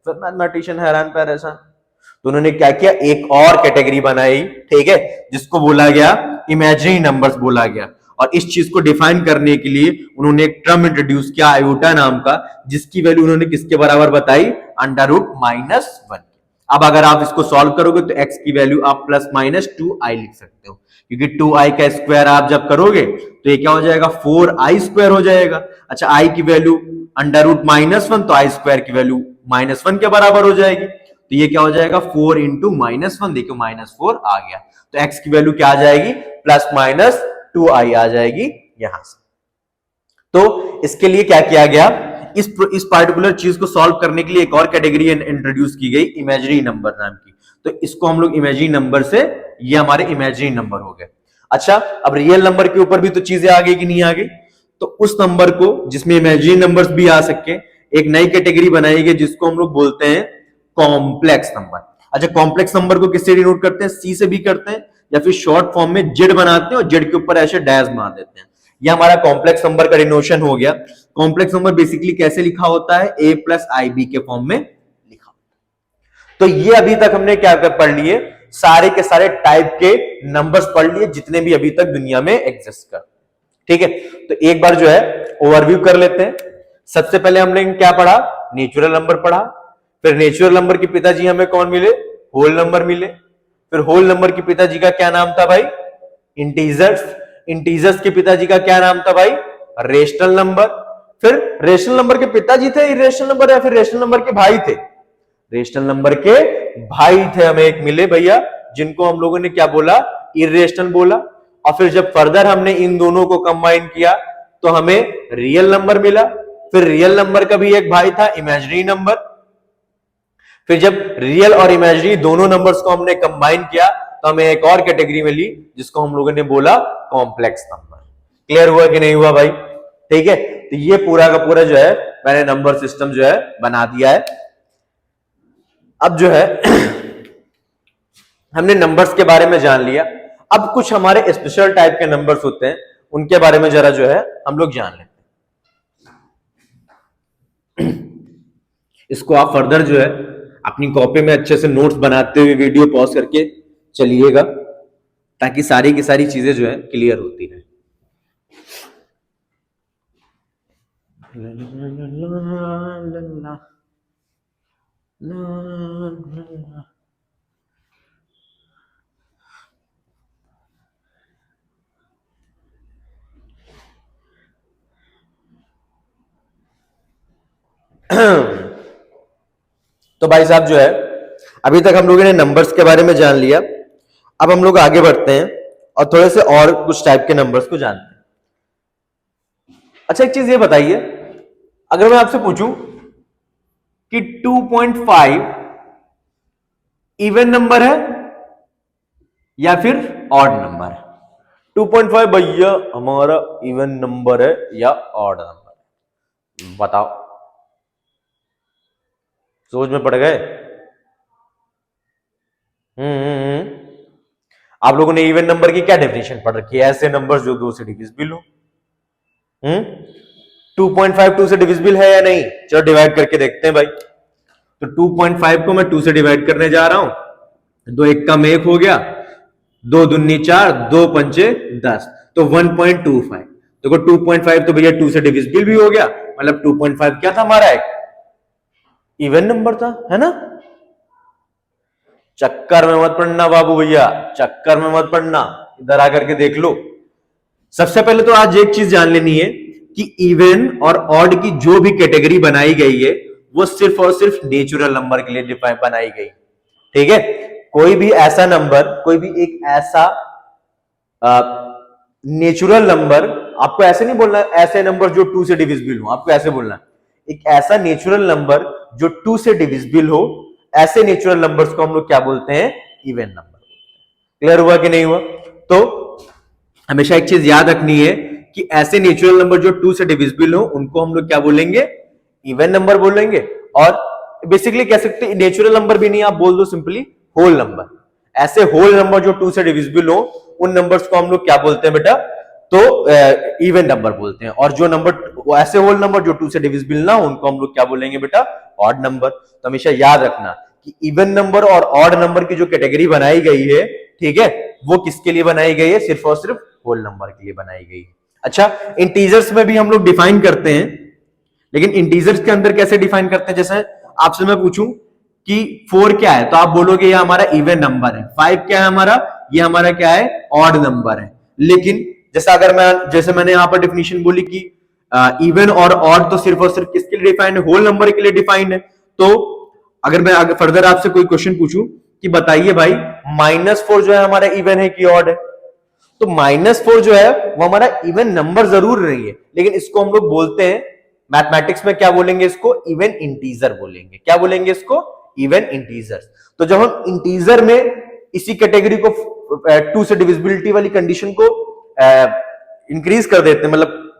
फिर मैथमेटिशियन हैरान परेशान। तो उन्होंने क्या किया, एक और कैटेगरी बनाई, ठीक है, जिसको बोला गया इमेजिनरी नंबर्स बोला गया। और इस चीज को डिफाइन करने के लिए उन्होंने एक टर्म इंट्रोड्यूस किया आयोटा नाम का, जिसकी वैल्यू उन्होंने किसके बराबर बताई? √-1। अब अगर आप इसको सॉल्व करोगे तो x की वैल्यू आप +-2i लिख सकते हो, क्योंकि 2i का स्क्वायर आप जब करोगे तो ये क्या हो जाएगा? 4i² हो जाएगा। अच्छा, i की वैल्यू √-1 तो i² की वैल्यू -1 के बराबर हो जाएगी, तो ये क्या हो जाएगा? 4 × -1, देखो -4 आ गया। तो x की वैल्यू क्या आ जाएगी? +-2i आ जाएगी यहां से। तो इसके लिए क्या किया गया, इस पार्टिकुलर चीज को सॉल्व करने के लिए एक और कैटेगरी इंट्रोड्यूस की गई इमेजिनरी नंबर नाम की। तो इसको हम लोग इमेजिनरी नंबर से, ये हमारे इमेजिनरी नंबर हो गए। अच्छा, अब रियल नंबर के ऊपर भी तो चीजें आ गई कि नहीं आ गई? तो उस नंबर को जिसमें इमेजिनरी नंबर्स भी आ सके, एक नई कैटेगरी बनाई गई जिसको हम लोग बोलते हैं कॉम्प्लेक्स नंबर। अच्छा, कॉम्प्लेक्स नंबर को किससे डिनोट करते हैं? सी से भी करते हैं या फिर शॉर्ट फॉर्म में जेड बनाते हैं और जेड के ऊपर ऐसे डैश मार देते हैं। यह हमारा कॉम्प्लेक्स नंबर का डिनोशन हो गया। कॉम्प्लेक्स नंबर बेसिकली कैसे लिखा होता है? a+ib के फॉर्म में लिखा। तो ये अभी तक हमने क्या पढ़ लिए? सारे के सारे टाइप के नंबर्स पढ़ लिए जितने भी अभी तक दुनिया में एग्जिस्ट कर, ठीक है। तो एक बार जो है ओवरव्यू कर लेते हैं। सबसे पहले हमने क्या पढ़ा? नेचुरल नंबर पढ़ा। फिर नेचुरल नंबर के पिताजी हमें कौन मिले? होल नंबर मिले। फिर होल नंबर के पिताजी का क्या नाम था भाई? इंटीजर्स। इंटीजर्स के पिताजी का क्या नाम था भाई? Rational number. फिर रेशनल नंबर के पिताजी थे इरेशनल नंबर, या फिर रेशनल नंबर के भाई थे? रेशनल नंबर के भाई थे हमें एक मिले भैया, जिनको हम लोगों ने क्या बोला? इरेशनल बोला। और फिर जब फर्दर हमने इन दोनों को कंबाइन किया तो हमें रियल नंबर मिला। फिर रियल नंबर का भी एक भाई था इमेजिनरी नंबर। फिर जब रियल और इमेजिनरी दोनों नंबर्स को हमने कंबाइन किया तो हमें एक और कैटेगरी मिली जिसको हम लोगों ने बोला कॉम्प्लेक्स नंबर। क्लियर हुआ कि नहीं हुआ भाई? ठीक है, तो ये पूरा का पूरा जो है मैंने नंबर सिस्टम जो है बना दिया है। अब जो है हमने नंबर्स के बारे में जान लिया। अब कुछ हमारे स्पेशल टाइप के नंबर्स होते हैं, उनके बारे में जरा जो है हम लोग जान लेते हैं। इसको आप फर्दर जो है अपनी कॉपी में अच्छे से नोट्स बनाते हुए वीडियो पॉज करके चलिएगा, ताकि सारी की सारी चीजें जो है क्लियर होती रहे। तो भाई साहब जो है अभी तक हम लोगों ने नंबर्स के बारे में जान लिया। अब हम लोग आगे बढ़ते हैं और थोड़े से और कुछ टाइप के नंबर्स को जानते हैं। अच्छा, एक चीज ये बताइए, अगर मैं आपसे पूछूं कि 2.5 इवन नंबर है या फिर ऑड नंबर है? 2.5 भैया हमारा इवन नंबर है या ऑड नंबर है? बताओ। सोच में पड़ गए। आप लोगों ने इवन नंबर की क्या डेफिनेशन पढ़ रखी है? ऐसे नंबर जो 2 से डिविजिबल हो। 2.5 2 से डिविजिबल है या नहीं? चलो डिवाइड करके देखते हैं भाई। तो 2.5 को मैं 2 से डिवाइड करने जा रहा हूं। 2 एक कम 1 हो गया, 2 दूनी 4, 2 पंचे 10, तो 1.25। देखो 2.5 तो भैया 2 से डिविजिबल भी हो गया, मतलब 2.5 क्या था हमारा? एक इवन नंबर था, है ना? चक्कर में मत पड़ना बाबू भैया, चक्कर में मत पड़ना, इधर आकर के देख लो। सबसे पहले तो आज एक चीज जान लेनी है कि इवन और ऑड की जो भी कैटेगरी बनाई गई है वो सिर्फ और सिर्फ नेचुरल नंबर के लिए डिफाइन बनाई गई, ठीक है? कोई भी ऐसा नंबर, कोई भी एक ऐसा नेचुरल नंबर, आपको ऐसे नहीं बोलना ऐसे नंबर जो 2 से डिविजिबल हो, आपको ऐसे बोलना एक ऐसा नेचुरल नंबर जो 2 से डिविजिबल हो, ऐसे नेचुरल नंबर्स को हम लोग क्या बोलते हैं? Even number. क्लियर हुआ कि नहीं हुआ? तो हमेशा एक चीज याद रखनी है कि ऐसे नेचुरल नंबर जो 2 से डिविजिबल हो उनको हम लोग क्या बोलेंगे? इवन नंबर बोलेंगे। और बेसिकली कह सकते हैं नेचुरल नंबर भी नहीं, आप बोल दो सिंपली होल नंबर। ऐसे होल नंबर जो 2 से डिविजिबल हो उन नंबर्स को हम लोग क्या बोलते हैं बेटा? तो इवन नंबर बोलते हैं। और जो नंबर ऐसे होल नंबर जो 2 से डिविजिबल ना हो उनको हम लोग क्या बोलेंगे बेटा? Odd number. तो हमेशा याद रखना कि इवन नंबर और ऑड नंबर की जो कैटेगरी बनाई गई है, ठीक है, वो किसके लिए बनाई गई है? सिर्फ और सिर्फ होल नंबर के लिए बनाई गई है। अच्छा, इंटीजर्स में भी हम लोग डिफाइन करते हैं, लेकिन इंटीजर्स के अंदर कैसे डिफाइन करते हैं? जैसे आपसे मैं पूछूं कि 4 क्या है, तो आप बोलोगे ये हमारा इवन नंबर है। 5 क्या है हमारा? ये हमारा क्या है? ऑड नंबर है। लेकिन जैसा अगर जैसे मैंने यहां पर डिफिनेशन बोली कि इवन और ऑड तो सिर्फ और सिर्फ किसके लिए डिफाइंड है? होल नंबर के लिए डिफाइंड है। तो अगर मैं फर्दर आपसे कोई क्वेश्चन पूछूं कि बताइए भाई -4 जो है हमारा इवन है कि ऑड है? तो -4 जो है वो हमारा इवन नंबर जरूर नहीं है, लेकिन इसको हम लोग बोलते हैं मैथमेटिक्स में क्या बोलेंगे? इसको इवन इंटीजर बोलेंगे। क्या बोलेंगे इसको? Even integer. तो जब हम इंटीजर में इसी कैटेगरी को 2 से डिविजिबिलिटी वाली कंडीशन को इंक्रीज कर देते हैं, मतलब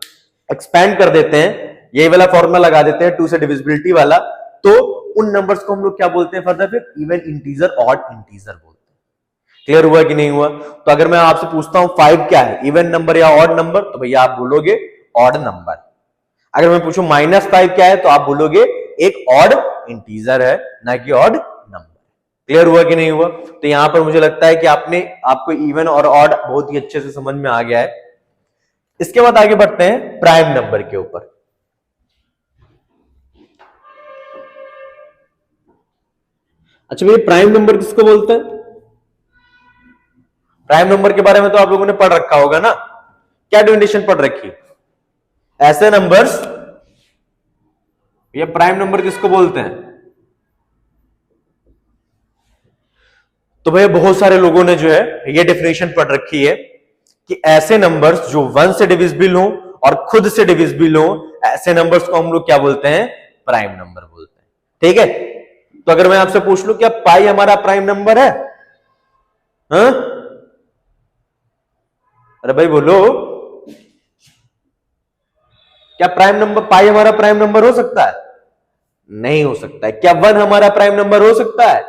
एक्सपैंड कर देते हैं, यही वाला फॉर्मूला लगा देते हैं 2 से डिविजिबिलिटी वाला, तो उन नंबर्स को हम लोग क्या बोलते हैं फर्दर? फिर इवन इंटीजर, ऑड इंटीजर बोलते हैं। क्लियर हुआ कि नहीं हुआ? तो अगर मैं आपसे पूछता हूं 5 क्या है, इवन नंबर या ऑड नंबर, तो भैया आप बोलोगे ऑड नंबर। अगर मैं पूछूं -5 क्या है, तो आप बोलोगे एक ऑड इंटीजर है, ना कि ऑड नंबर। क्लियर हुआ कि नहीं हुआ? तो यहां पर मुझे लगता है कि आपको इवन और ऑड बहुत ही अच्छे से समझ में आ गया है। इसके बाद आगे बढ़ते हैं प्राइम नंबर के ऊपर। अच्छा भैया, प्राइम नंबर किसको बोलते हैं? प्राइम नंबर के बारे में तो आप लोगों ने पढ़ रखा होगा ना? क्या डेफिनेशन पढ़ रखी? ऐसे नंबर्स, ये प्राइम नंबर किसको बोलते हैं? तो भैया बहुत सारे लोगों ने जो है ये डेफिनेशन पढ़ रखी है कि ऐसे नंबर्स जो 1 से डिविजिबल हो और खुद से डिविजिबल हो, ऐसे नंबर्स को हम लोग क्या बोलते हैं? प्राइम नंबर बोलते हैं। ठीक है? तो अगर मैं आपसे पूछ लूं क्या पाई हमारा प्राइम नंबर है? हाँ? अरे भाई बोलो, क्या प्राइम नंबर पाई हमारा प्राइम नंबर हो सकता है? नहीं हो सकता है। क्या 1 हमारा प्राइम नंबर हो सकता है?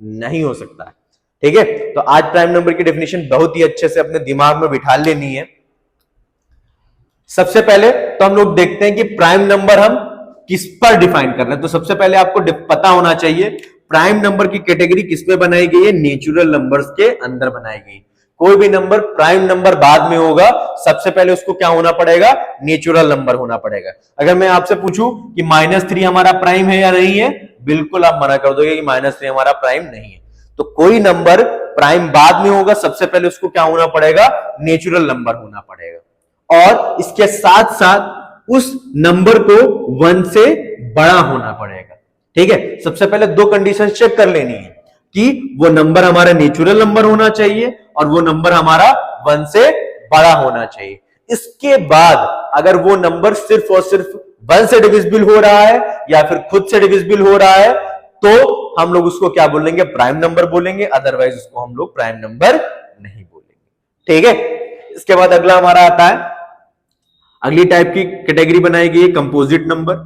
नहीं हो सकता है। ठीक है? तो आज प्राइम नंबर की डेफिनेशन बहुत ही अच्छे से अपने दिमाग में बिठा लेनी है। सबसे पहले तो हम लोग देखते हैं कि प्राइम नंबर हम किस पर डिफाइन कर रहे हैं। तो सबसे पहले आपको पता होना चाहिए प्राइम नंबर की कैटेगरी किस में बनाई गई है? नेचुरल नंबर्स के अंदर बनाई गई। कोई भी नंबर प्राइम नंबर बाद में होगा, सबसे पहले उसको क्या होना पड़ेगा? नेचुरल नंबर होना पड़ेगा। अगर मैं आपसे पूछूं कि -3 हमारा प्राइम है या नहीं है, बिल्कुल आप मना कर दोगे कि -3 हमारा प्राइम नहीं है। तो कोई नंबर प्राइम बाद में होगा, सबसे पहले उसको क्या होना पड़ेगा? नेचुरल नंबर होना पड़ेगा। और इसके साथ साथ उस नंबर को 1 से बड़ा होना पड़ेगा। ठीक है? सबसे पहले 2 कंडीशन चेक कर लेनी है कि वो नंबर हमारा नेचुरल नंबर होना चाहिए और वो नंबर हमारा 1 से बड़ा होना चाहिए। इसके बाद अगर वो नंबर सिर्फ और सिर्फ 1 से डिविजिबल हो रहा है या फिर खुद से डिविजिबल हो रहा है, तो हम लोग उसको क्या बोलेंगे? प्राइम नंबर बोलेंगे। अदरवाइज उसको हम लोग प्राइम नंबर नहीं बोलेंगे। ठीक है? इसके बाद अगला हमारा आता है, अगली टाइप की कैटेगरी बनाई गई है कंपोजिट नंबर।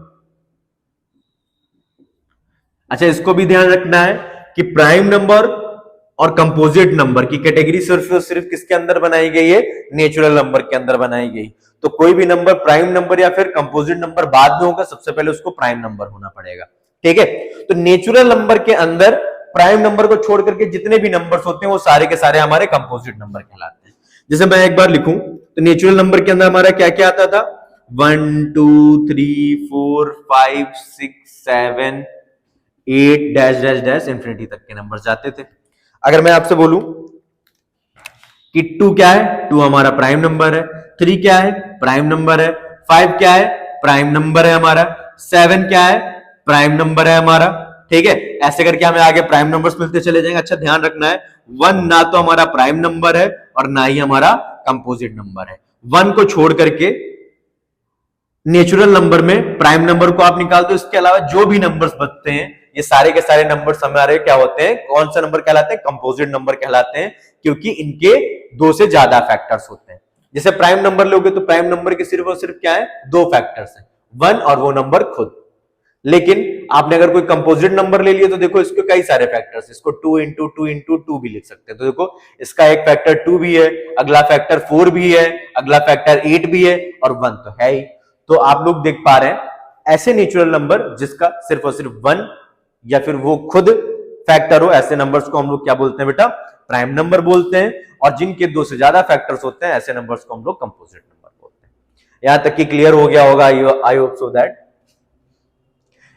अच्छा, इसको भी ध्यान रखना है कि प्राइम नंबर और कंपोजिट नंबर की कैटेगरी सिर्फ और सिर्फ किसके अंदर बनाई गई है, नेचुरल नंबर के अंदर बनाई गई। तो कोई भी नंबर प्राइम नंबर या फिर कंपोजिट नंबर बाद में होगा, सबसे पहले उसको प्राइम नंबर होना पड़ेगा। ठीक है, तो नेचुरल नंबर के अंदर प्राइम नंबर को छोड़ करके जितने भी नंबर्स होते हैं वो सारे के सारे हमारे कंपोजिट नंबर कहलाते हैं। जैसे मैं एक बार लिखूं तो नेचुरल नंबर के अंदर हमारा क्या क्या आता था, 1 2 3 4 5 6 7 8 डैश डैश डैश इंफिनिटी तक के नंबर जाते थे। अगर मैं आपसे बोलूं कि 2 क्या है, 2 हमारा प्राइम नंबर है, 3 क्या है, प्राइम नंबर है, 5 क्या है, प्राइम नंबर है हमारा, 7 क्या है, प्राइम नंबर है हमारा। ठीक है, ऐसे करके हमें आगे प्राइम नंबर्स मिलते चले जाएंगे। अच्छा ध्यान रखना है, 1 ना तो हमारा प्राइम नंबर है और ना ही हमारा कंपोजिट नंबर है। 1 को छोड़ करके नेचुरल नंबर में प्राइम नंबर को आप निकाल दो, इसके अलावा जो भी नंबर्स बचते हैं ये सारे के सारे नंबर्स हमारे क्या होते हैं, कौन सा नंबर कहलाते हैं, कंपोजिट नंबर कहलाते हैं, क्योंकि इनके 2 से ज्यादा फैक्टर्स होते हैं। जैसे प्राइम नंबर लोगे तो प्राइम नंबर के सिर्फ और सिर्फ क्या है, 2 फैक्टर्स हैं, 1 और वो नंबर खुद। लेकिन आपने अगर कोई कंपोजिट नंबर ले लिया तो देखो इसके कई सारे फैक्टर्स, इसको 2 इंटू 2 इंटू 2 भी लिख सकते हैं। तो देखो इसका एक फैक्टर 2 भी है, अगला फैक्टर 4 भी है, अगला फैक्टर 8 भी है और 1 तो है ही। तो आप लोग देख पा रहे हैं ऐसे नेचुरल नंबर जिसका सिर्फ और सिर्फ 1 या फिर वो खुद फैक्टर हो, ऐसे नंबर्स को हम लोग क्या बोलते हैं बेटा, प्राइम नंबर बोलते हैं। और जिनके 2 से ज्यादा फैक्टर्स होते हैं ऐसे नंबर्स को हम लोग कंपोजिट नंबर बोलते हैं। यहां तक कि क्लियर हो गया होगा, आई होप सो दैट।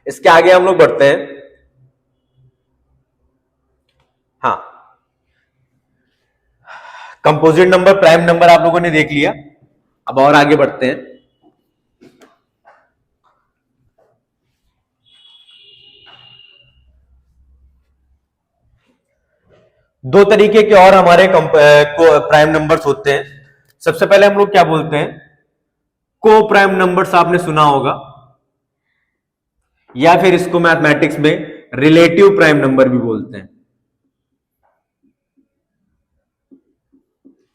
इसके आगे हम लोग बढ़ते हैं। हाँ, कंपोजिट नंबर, प्राइम नंबर आप लोगों ने देख लिया, अब और आगे बढ़ते हैं। दो तरीके के और हमारे प्राइम नंबर्स होते हैं। सबसे पहले हम लोग क्या बोलते हैं, को प्राइम नंबर्स आपने सुना होगा, या फिर इसको मैथमेटिक्स में रिलेटिव प्राइम नंबर भी बोलते हैं।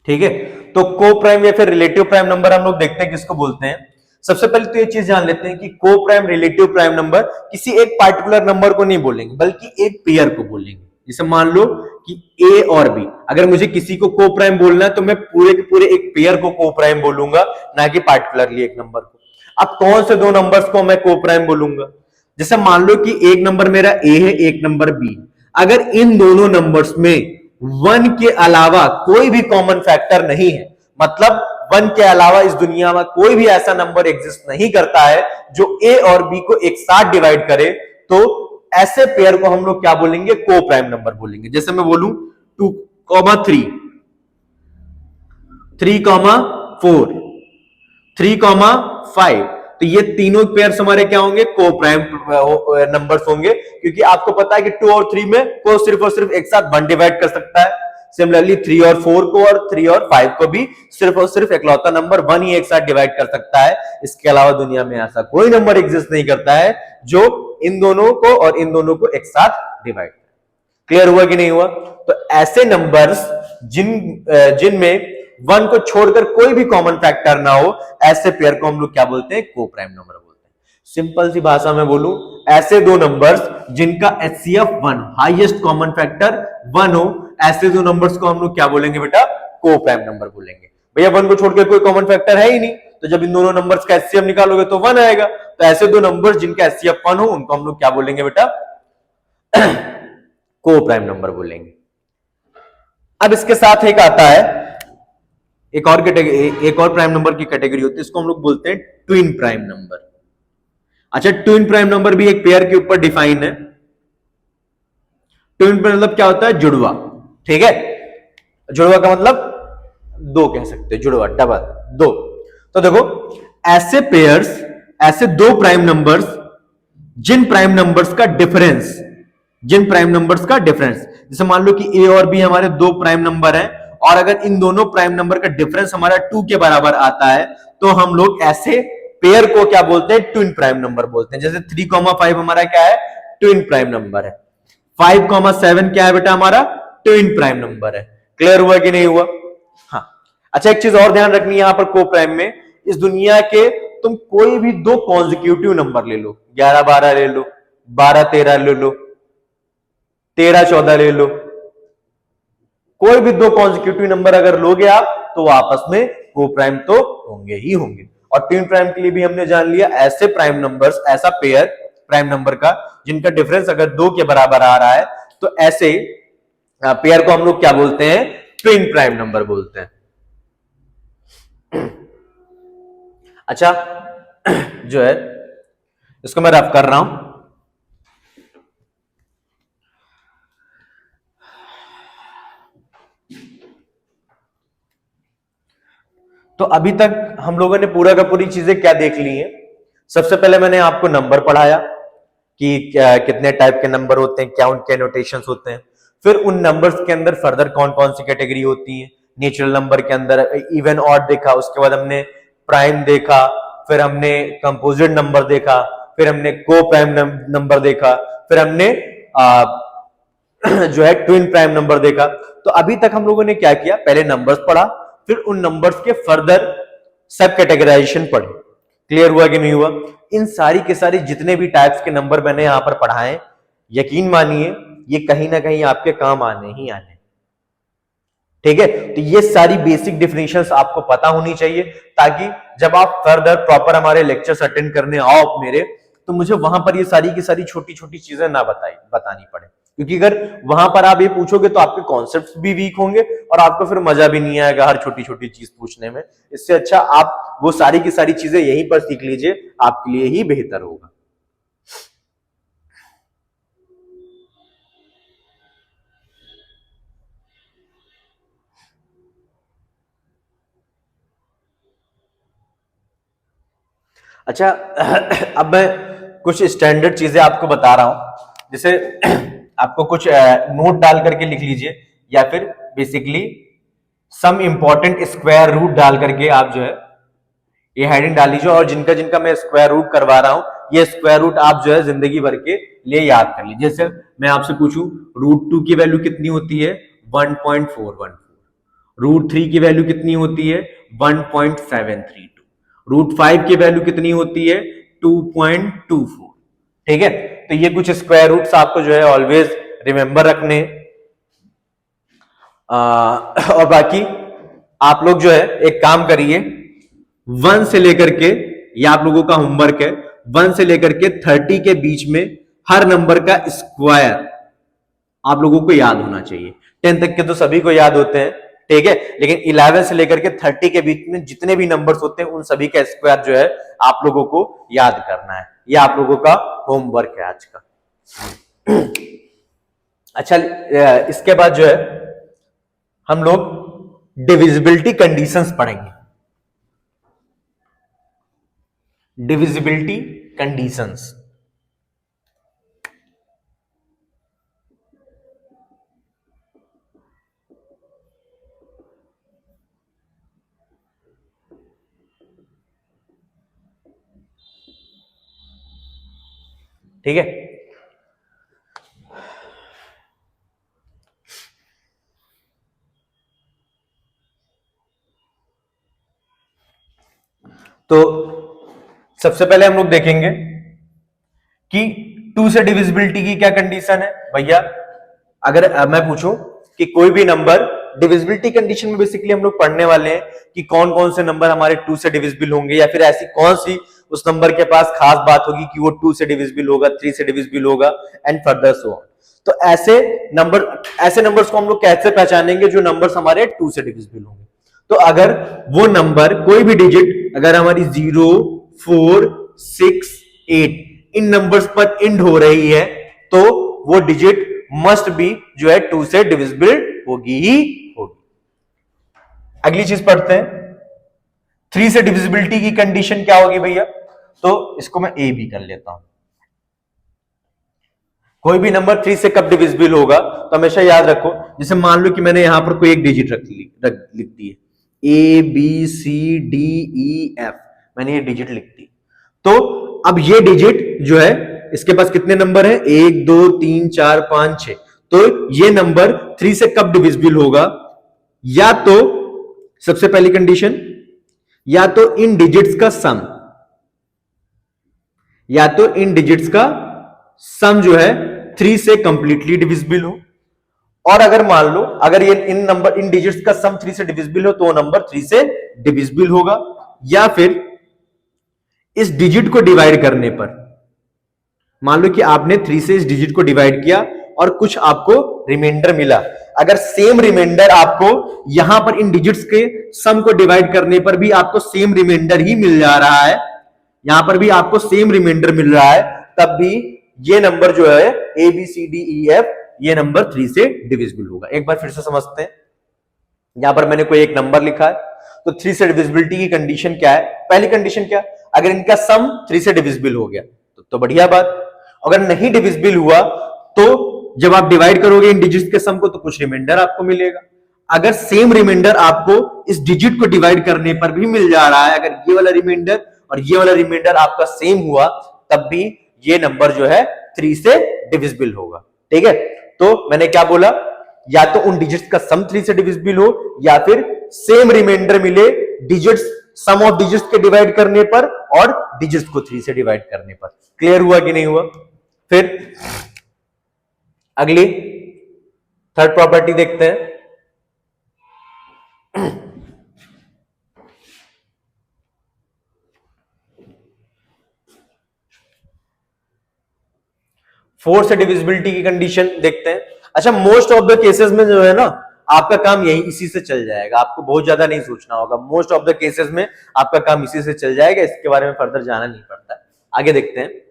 ठीक है, तो को प्राइम या फिर रिलेटिव प्राइम नंबर हम लोग देखते हैं किसको बोलते हैं। सबसे पहले तो ये चीज जान लेते हैं कि को प्राइम रिलेटिव प्राइम नंबर किसी एक पार्टिकुलर नंबर को नहीं बोलेंगे बल्कि एक पेयर को बोलेंगे। जैसे मान लो कि ए और बी, अगर मुझे किसी को को प्राइम बोलना है तो मैं पूरे के पूरे एक पेयर को को प्राइम बोलूंगा, ना कि पार्टिकुलरली एक नंबर को। अब कौन से 2 नंबर्स को मैं को प्राइम बोलूंगा, जैसे मान लो कि एक नंबर मेरा ए है, एक नंबर बी, अगर इन दोनों नंबर्स में 1 के अलावा कोई भी कॉमन फैक्टर नहीं है, मतलब 1 के अलावा इस दुनिया में कोई भी ऐसा नंबर एग्जिस्ट नहीं करता है जो ए और बी को एक साथ डिवाइड करे, तो ऐसे पेयर को हम लोग क्या बोलेंगे, को प्राइम नंबर बोलेंगे। जैसे मैं बोलूं 2,3, 3,4, 3,5, तो ये तीनों पेयर्स हमारे क्या होंगे, को प्राइम नंबर्स होंगे, क्योंकि आपको पता है कि 2 और 3 में को सिर्फ और सिर्फ एक साथ 1 डिवाइड कर सकता है। सिमिलरली 3 और 4 को और 3 और 5 को भी सिर्फ और सिर्फ इकलौता नंबर 1 ही एक साथ डिवाइड कर सकता है। इसके अलावा दुनिया में ऐसा कोई नंबर एग्जिस्ट नहीं करता है जो इन दोनों को और इन दोनों को एक साथ डिवाइड। क्लियर हुआ कि नहीं हुआ? तो ऐसे नंबर्स जिनमें 1 को छोड़कर कोई भी कॉमन फैक्टर ना हो, ऐसे पेयर को हम लोग क्या बोलते हैं, को प्राइम नंबर बोलते हैं। सिंपल सी भाषा में बोलूं, ऐसे 2 नंबर्स जिनका HCF 1 हाईएस्ट कॉमन फैक्टर 1 हो, ऐसे 2 नंबर्स को हम लोग क्या बोलेंगे बेटा, को प्राइम नंबर बोलेंगे। भैया 1 को छोड़कर कोई कॉमन फैक्टर है ही नहीं, तो जब इन दोनों नंबर्स का HCF निकालोगे तो 1 आएगा। तो ऐसे 2 नंबर्स जिनका HCF 1 हो उनको हम लोग क्या बोलेंगे बेटा, को प्राइम नंबर बोलेंगे। अब इसके साथ एक आता है, एक और प्राइम नंबर की कैटेगरी होती है, इसको हम लोग बोलते हैं ट्विन प्राइम नंबर। अच्छा, ट्विन प्राइम नंबर भी एक पेयर के ऊपर डिफाइन है। ट्विन मतलब क्या होता है, जुड़वा। ठीक है, जुड़वा का मतलब 2 कह सकते हैं, जुड़वा, डबल, 2। तो देखो ऐसे पेयर्स, ऐसे 2 प्राइम नंबर्स जिन प्राइम नंबर्स का डिफरेंस, जैसे मान लो कि ए और बी हमारे 2 प्राइम नंबर हैं, और अगर इन दोनों प्राइम नंबर का डिफरेंस हमारा 2 के बराबर आता है तो हम लोग ऐसे पेयर को क्या बोलते हैं, ट्विन प्राइम नंबर बोलते हैं। जैसे 3,5 हमारा क्या है, ट्विन प्राइम नंबर है। 5,7 क्या है बेटा, हमारा ट्विन प्राइम नंबर है। क्लियर हुआ कि नहीं हुआ? हाँ। अच्छा, एक चीज और ध्यान रखनी है यहां पर को प्राइम में, इस दुनिया के तुम कोई भी 2 कॉन्जिक्यूटिव नंबर ले लो, 11-12 ले लो, 12-13 ले लो, 13-14 ले लो, कोई भी दो कॉन्जिक्यूटिव नंबर अगर लोगे आप तो वो आपस में को प्राइम तो होंगे ही होंगे। और ट्विन प्राइम के लिए भी हमने जान लिया ऐसे प्राइम नंबर्स, ऐसा पेयर प्राइम नंबर का जिनका डिफरेंस अगर 2 के बराबर आ रहा है तो ऐसे पेयर को हम लोग क्या बोलते हैं, ट्विन प्राइम नंबर बोलते हैं। अच्छा जो है इसको मैं रफ कर रहा हूं। तो अभी तक हम लोगों ने पूरा का पूरी चीजें क्या देख ली हैं। सबसे पहले मैंने आपको नंबर पढ़ाया कि क्या कितने टाइप के नंबर होते हैं, क्या उनके नोटेशंस होते हैं। फिर उन नंबर्स के अंदर फर्दर कौन कौन सी कैटेगरी होती है, नेचुरल नंबर के अंदर इवन ऑड देखा, उसके बाद हमने प्राइम देखा, फिर हमने कंपोजिट नंबर देखा, फिर हमने को प्राइम नंबर देखा, फिर हमने जो है ट्विन प्राइम नंबर देखा। तो अभी तक हम लोगों ने क्या किया, पहले नंबर्स पढ़ा, फिर उन नंबर्स के फर्दर सब कैटेगराइजेशन पढ़े। क्लियर हुआ कि नहीं हुआ? इन सारी के सारी जितने भी टाइप्स के नंबर मैंने यहां पर पढ़ाए, यकीन मानिए ये कहीं ना कहीं आपके काम आने ही आने। ठीक है, तो ये सारी बेसिक डेफिनेशंस आपको पता होनी चाहिए ताकि जब आप फर्दर प्रॉपर हमारे लेक्चर्स अटेंड करने आओ मेरे, तो मुझे वहां पर ये सारी की सारी छोटी छोटी चीजें ना बतानी पड़े। क्योंकि अगर वहां पर आप ये पूछोगे तो आपके कॉन्सेप्ट्स भी वीक होंगे और आपको फिर मजा भी नहीं आएगा हर छोटी छोटी चीज पूछने में। इससे अच्छा आप वो सारी की सारी चीजें यहीं पर सीख लीजिए, आपके लिए ही बेहतर होगा। अच्छा अब मैं कुछ स्टैंडर्ड चीजें आपको बता रहा हूं, जैसे आपको कुछ नोट डाल करके लिख लीजिए या फिर basically some important square root डाल करके आप जो है ये हेडिंग डाल लीजिए। और जिनका जिनका मैं स्क्वायर रूट करवा रहा हूं, ये स्क्वायर रूट आप जो है जिंदगी भर के लिए याद कर लीजिए। जैसे मैं आपसे पूछूं रूट 2 की वैल्यू कितनी होती है, 1.414। रूट 3 की वैल्यू कितनी होती है, 1.732। रूट 5 की वैल्यू कितनी होती है, 2.24। ठीक है, तो ये कुछ स्क्वायर रूट्स आपको जो है ऑलवेज रिमेंबर रखने। और बाकी आप लोग जो है एक काम करिए, 1 से लेकर के, ये आप लोगों का होमवर्क है, 1 से लेकर के 30 के बीच में हर नंबर का स्क्वायर आप लोगों को याद होना चाहिए। 10 तक के तो सभी को याद होते हैं, ठीक है, लेकिन 11 से लेकर के 30 के बीच में जितने भी नंबर्स होते हैं उन सभी का स्क्वायर जो है आप लोगों को याद करना है। ये आप लोगों का होमवर्क है आज का। अच्छा इसके बाद जो है हम लोग डिविजिबिलिटी कंडीशंस पढ़ेंगे। डिविजिबिलिटी कंडीशंस, ठीक है। तो सबसे पहले हम लोग देखेंगे कि 2 से डिविजिबिलिटी की क्या कंडीशन है। भैया अगर मैं पूछूं कि कोई भी नंबर, डिविजिबिलिटी कंडीशन में बेसिकली हम लोग पढ़ने वाले हैं कि कौन कौन से नंबर हमारे 2 से डिविजिबल होंगे, या फिर ऐसी कौन सी उस नंबर के पास खास बात होगी कि वो 2 से डिविजिबल होगा, 3 से डिविजिबल होगा एंड फर्दर सो ऑन। तो ऐसे नंबर्स को हम लोग कैसे पहचानेंगे जो नंबर्स हमारे 2 से डिविजिबल होंगे। तो अगर वो नंबर कोई भी डिजिट अगर हमारी 0, 4, 6, 8 इन नंबर्स पर इंड हो रही है तो वो डिजिट मस्ट बी जो है 2 से डिविजिबल होगी ही होगी। अगली चीज पढ़ते हैं, 3 से डिविजिबिलिटी की कंडीशन क्या होगी भैया। तो इसको मैं ए बी कर लेता हूं। कोई भी नंबर 3 से कब डिविजिबल होगा तो हमेशा याद रखो, जैसे मान लो कि मैंने यहां पर कोई एक डिजिट लिख दी है, A B C D E F, मैंने ये डिजिट लिख दी। तो अब ये डिजिट जो है इसके पास कितने नंबर है, 1 2 3 4 5 6। तो ये नंबर 3 से कब डिविजिबल होगा, या तो सबसे पहली कंडीशन, या तो इन डिजिट्स का सम, या तो इन डिजिट्स का सम जो है 3 से कंप्लीटली डिविजिबल हो, और अगर मान लो अगर ये इन डिजिट्स का सम 3 से डिविजिबल हो तो वो नंबर 3 से डिविजिबल होगा। या फिर इस डिजिट को डिवाइड करने पर, मान लो कि आपने 3 से इस डिजिट को डिवाइड किया और कुछ आपको रिमाइंडर मिला, अगर सेम रिमाइंडर आपको यहां पर इन डिजिट्स के सम को डिवाइड करने पर भी आपको सेम रिमाइंडर ही मिल जा रहा है, यहां पर भी आपको सेम रिमाइंडर मिल रहा है, तब भी ये नंबर जो है A B C D E F, ये नंबर 3 से डिविजिबल होगा। एक बार फिर से समझते हैं। यहां पर मैंने कोई एक नंबर लिखा है, तो 3 से डिविजिबिलिटी की कंडीशन क्या है? पहली कंडीशन क्या, अगर इनका सम 3 से डिविजिबल हो गया तो बढ़िया बात। अगर नहीं डिविजिबल हुआ तो जब आप डिवाइड करोगे इन डिजिट्स के सम को तो कुछ रिमाइंडर आपको मिलेगा। अगर सेम रिमाइंडर आपको इस डिजिट को डिवाइड करने पर भी मिल जा रहा है, अगर ये वाला रिमाइंडर और ये वाला रिमाइंडर आपका सेम हुआ, तब भी ये नंबर जो है 3 से डिविजिबल होगा। ठीक है, तो मैंने क्या बोला, या तो उन डिजिट्स का सम 3 से डिविजिबल हो या फिर सेम रिमाइंडर मिले डिजिट्स, सम ऑफ डिजिट्स के डिवाइड करने पर और डिजिट्स को 3 से डिवाइड करने पर। क्लियर हुआ कि नहीं हुआ? फिर अगली थर्ड प्रॉपर्टी देखते हैं। 4 से डिविजिबिलिटी की कंडीशन देखते हैं। अच्छा, मोस्ट ऑफ द केसेस में जो है ना, आपका काम यही इसी से चल जाएगा, आपको बहुत ज्यादा नहीं सोचना होगा। मोस्ट ऑफ द केसेस में आपका काम इसी से चल जाएगा, इसके बारे में फर्दर जाना नहीं पड़ता है। आगे देखते हैं।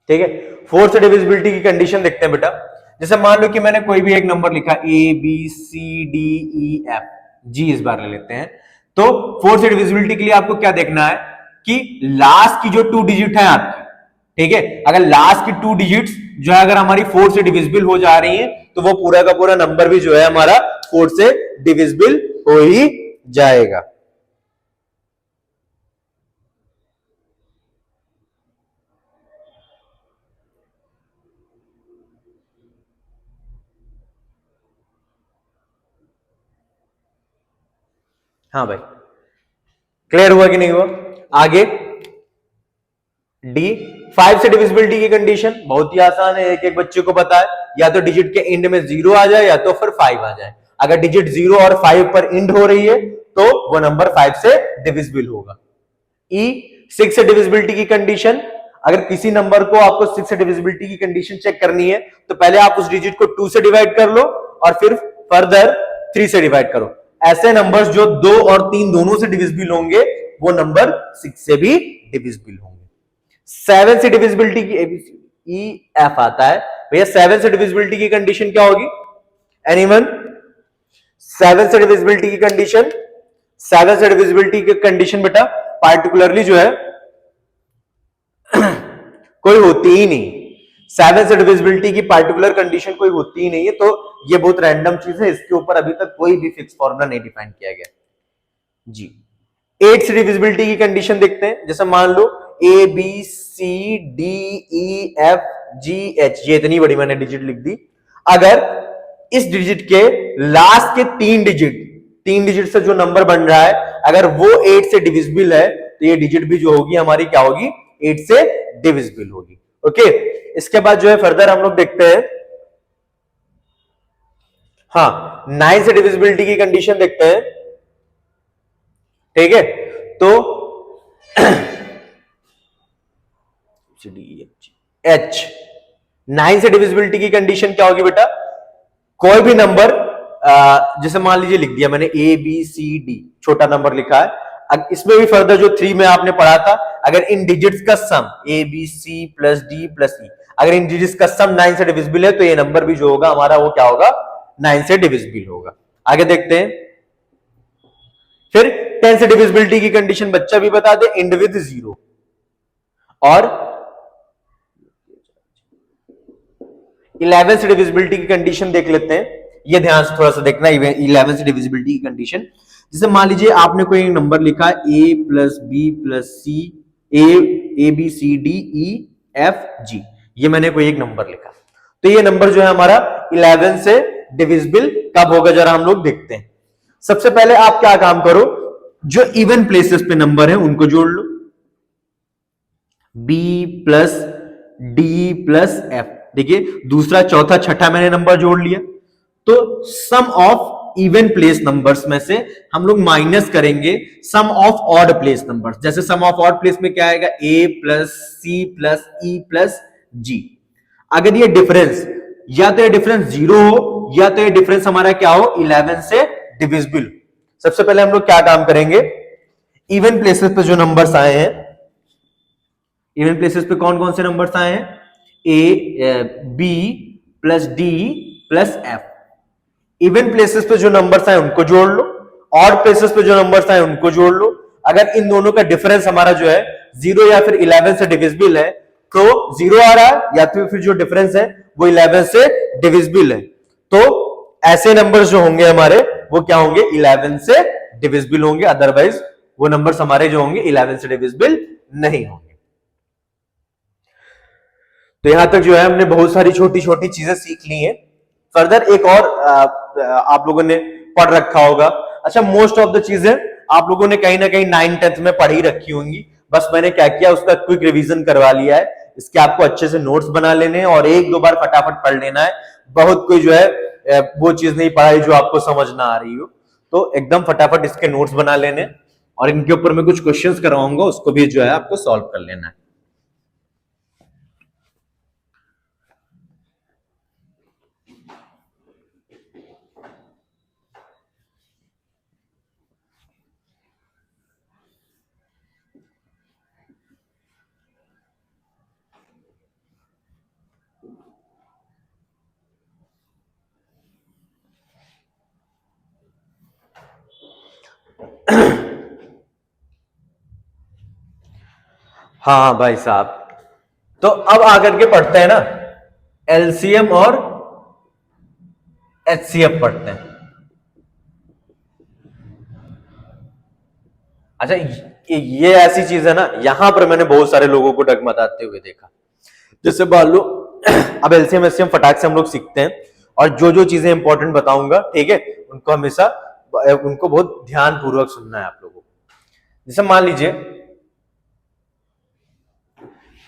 ठीक है, 4 से डिविजिबिलिटी की कंडीशन देखते हैं बेटा। जैसे मान लो कि मैंने कोई भी एक नंबर लिखा A B C D E F G, इस बार ले लेते हैं। तो 4 से डिविजिबिलिटी के लिए आपको क्या देखना है कि लास्ट की जो 2 डिजिट है आपकी, ठीक है, अगर लास्ट की 2 डिजिट्स जो है अगर हमारी 4 से डिविजिबल हो जा रही है तो वो पूरा का पूरा नंबर भी जो है हमारा 4 से डिविजिबल हो ही जाएगा। हाँ भाई, क्लियर हुआ कि नहीं हुआ? आगे डी, 5 से डिविजिबिलिटी की कंडीशन बहुत ही आसान है, एक एक बच्चे को पता है, या तो डिजिट के एंड में 0 आ जाए या तो फिर 5 आ जाए। अगर डिजिट 0 और 5 पर एंड हो रही है तो वो नंबर 5 से डिविजिबल होगा। ई, 6 से डिविजिबिलिटी की कंडीशन, अगर किसी नंबर को आपको 6 से डिविजिबिलिटी की कंडीशन चेक करनी है तो पहले आप उस डिजिट को 2 से डिवाइड कर लो और फिर फर्दर 3 से डिवाइड करो। ऐसे नंबर्स जो 2 और 3 दोनों से डिविजिबल होंगे वो नंबर 6 से भी डिविजिबल होंगे। 7 से डिविजिबिलिटी की ई एफ आता है भैया, 7 से डिविजिबिलिटी की कंडीशन क्या होगी? एनीवन? 7 से डिविजिबिलिटी की कंडीशन, 7 से डिविजिबिलिटी की कंडीशन बेटा पार्टिकुलरली जो है कोई होती ही नहीं। 7 से डिविजिबिलिटी की पार्टिकुलर कंडीशन कोई होती ही नहीं है, तो ये बहुत रैंडम चीज है, इसके ऊपर अभी तक कोई भी फिक्स फॉर्मूला नहीं डिफाइन किया गया जी। 8 से डिविजिबिलिटी की कंडीशन देखते हैं। जैसे मान लो A B C D E F G H, ये इतनी बड़ी मैंने डिजिट लिख दी। अगर इस डिजिट के लास्ट के 3 डिजिट से जो नंबर बन रहा है अगर वो 8 से डिविजिबल है तो ये डिजिट भी जो होगी हमारी क्या होगी? 8 से डिविजिबल होगी। ओके, इसके बाद जो है फर्दर हम लोग देखते हैं। हाँ, 9 से डिविजिबिलिटी की कंडीशन देखते हैं। ठीक है, तो एच, 9 से डिविजिबिलिटी की कंडीशन क्या होगी बेटा? कोई भी नंबर, जैसे मान लीजिए लिख दिया मैंने ए बी सी डी, छोटा नंबर लिखा है, इसमें भी फर्दर जो 3 में आपने पढ़ा था, अगर इन डिजिट्स का sum A B C plus D plus E, अगर इन डिजिट्स का सम 9 से डिविजिबल है तो ये नंबर भी जो होगा हमारा वो क्या होगा? 9 से डिविजिबल होगा। आगे देखते हैं। फिर 10 से डिविजिबिलिटी की कंडीशन बच्चा भी बता दे, एंड विद 0। और 11 से डिविजिबिलिटी की कंडीशन देख लेते हैं, ये ध्यान से थोड़ा सा देखना। 11 से डिविजिबिलिटी की कंडीशन, जैसे मान लीजिए आपने कोई नंबर लिखा A plus B plus C, A B C D E F G, ये मैंने कोई एक नंबर लिखा, तो ये नंबर जो है हमारा 11 से डिविजिबल कब होगा, जरा हम लोग देखते हैं। सबसे पहले आप क्या काम करो, जो इवन प्लेसेस पे नंबर है उनको जोड़ लो, b plus D plus F. देखिए दूसरा चौथा छठा मैंने नंबर जोड़ लिया, तो sum of even place numbers में से हम लोग माइनस करेंगे sum of odd place numbers. जैसे सम ऑफ ऑड प्लेस में क्या आएगा, a plus C plus E plus G. अगर ये डिफरेंस या तो ये डिफरेंस 0 हो या तो ये डिफरेंस हमारा क्या हो, 11 से डिविजिबल। सबसे पहले हम लोग क्या काम करेंगे, इवन प्लेसेस पे जो नंबर्स आए हैं, इवन प्लेसेस पे कौन कौन से नंबर्स आए हैं, A B plus D plus F. Even places पे जो नंबर्स आए उनको जोड़ लो, ऑड प्लेसेस पे जो नंबर्स आए उनको जोड़ लो। अगर इन दोनों का डिफरेंस हमारा जो है 0 या फिर 11 से डिविजिबल है, तो 0 आ रहा है या फिर जो डिफरेंस है वो 11 से डिविजिबल है, तो ऐसे नंबर्स जो होंगे हमारे वो क्या होंगे, 11 से डिविजिबल होंगे। अदरवाइज वो नंबर्स हमारे जो होंगे 11 से डिविजिबल नहीं होंगे। तो यहां तक जो है हमने बहुत सारी छोटी छोटी चीजें सीख ली हैं। फर्दर एक और आप लोगों ने पढ़ रखा होगा, अच्छा मोस्ट ऑफ द चीजें आप लोगों ने कहीं ना कहीं 9th-10th में पढ़ी रखी होंगी, बस मैंने क्या किया उसका क्विक रिवीजन करवा लिया है। इसके आपको अच्छे से नोट्स बना लेने हैं और एक दो बार फटाफट पढ़ लेना है। बहुत कोई जो है वो चीज नहीं पढ़ाई जो आपको समझ ना आ रही हो, तो एकदम फटाफट इसके नोट्स बना लेने, और इनके ऊपर मैं कुछ क्वेश्चंस करवाऊंगा, उसको भी जो है आपको सॉल्व कर लेना है। हाँ भाई साहब, तो अब आकर के पढ़ते हैं ना एलसीएम और एचसीएफ पढ़ते हैं। अच्छा ये ऐसी चीज है ना, यहां पर मैंने बहुत सारे लोगों को डगमगाते हुए देखा। जैसे मान लो अब एलसीएम एचसीएम फटाक से हम लोग सीखते हैं, और जो जो चीजें इंपॉर्टेंट बताऊंगा, ठीक है, उनको हमेशा उनको बहुत ध्यान पूर्वक सुनना है आप लोगों को। जैसे मान लीजिए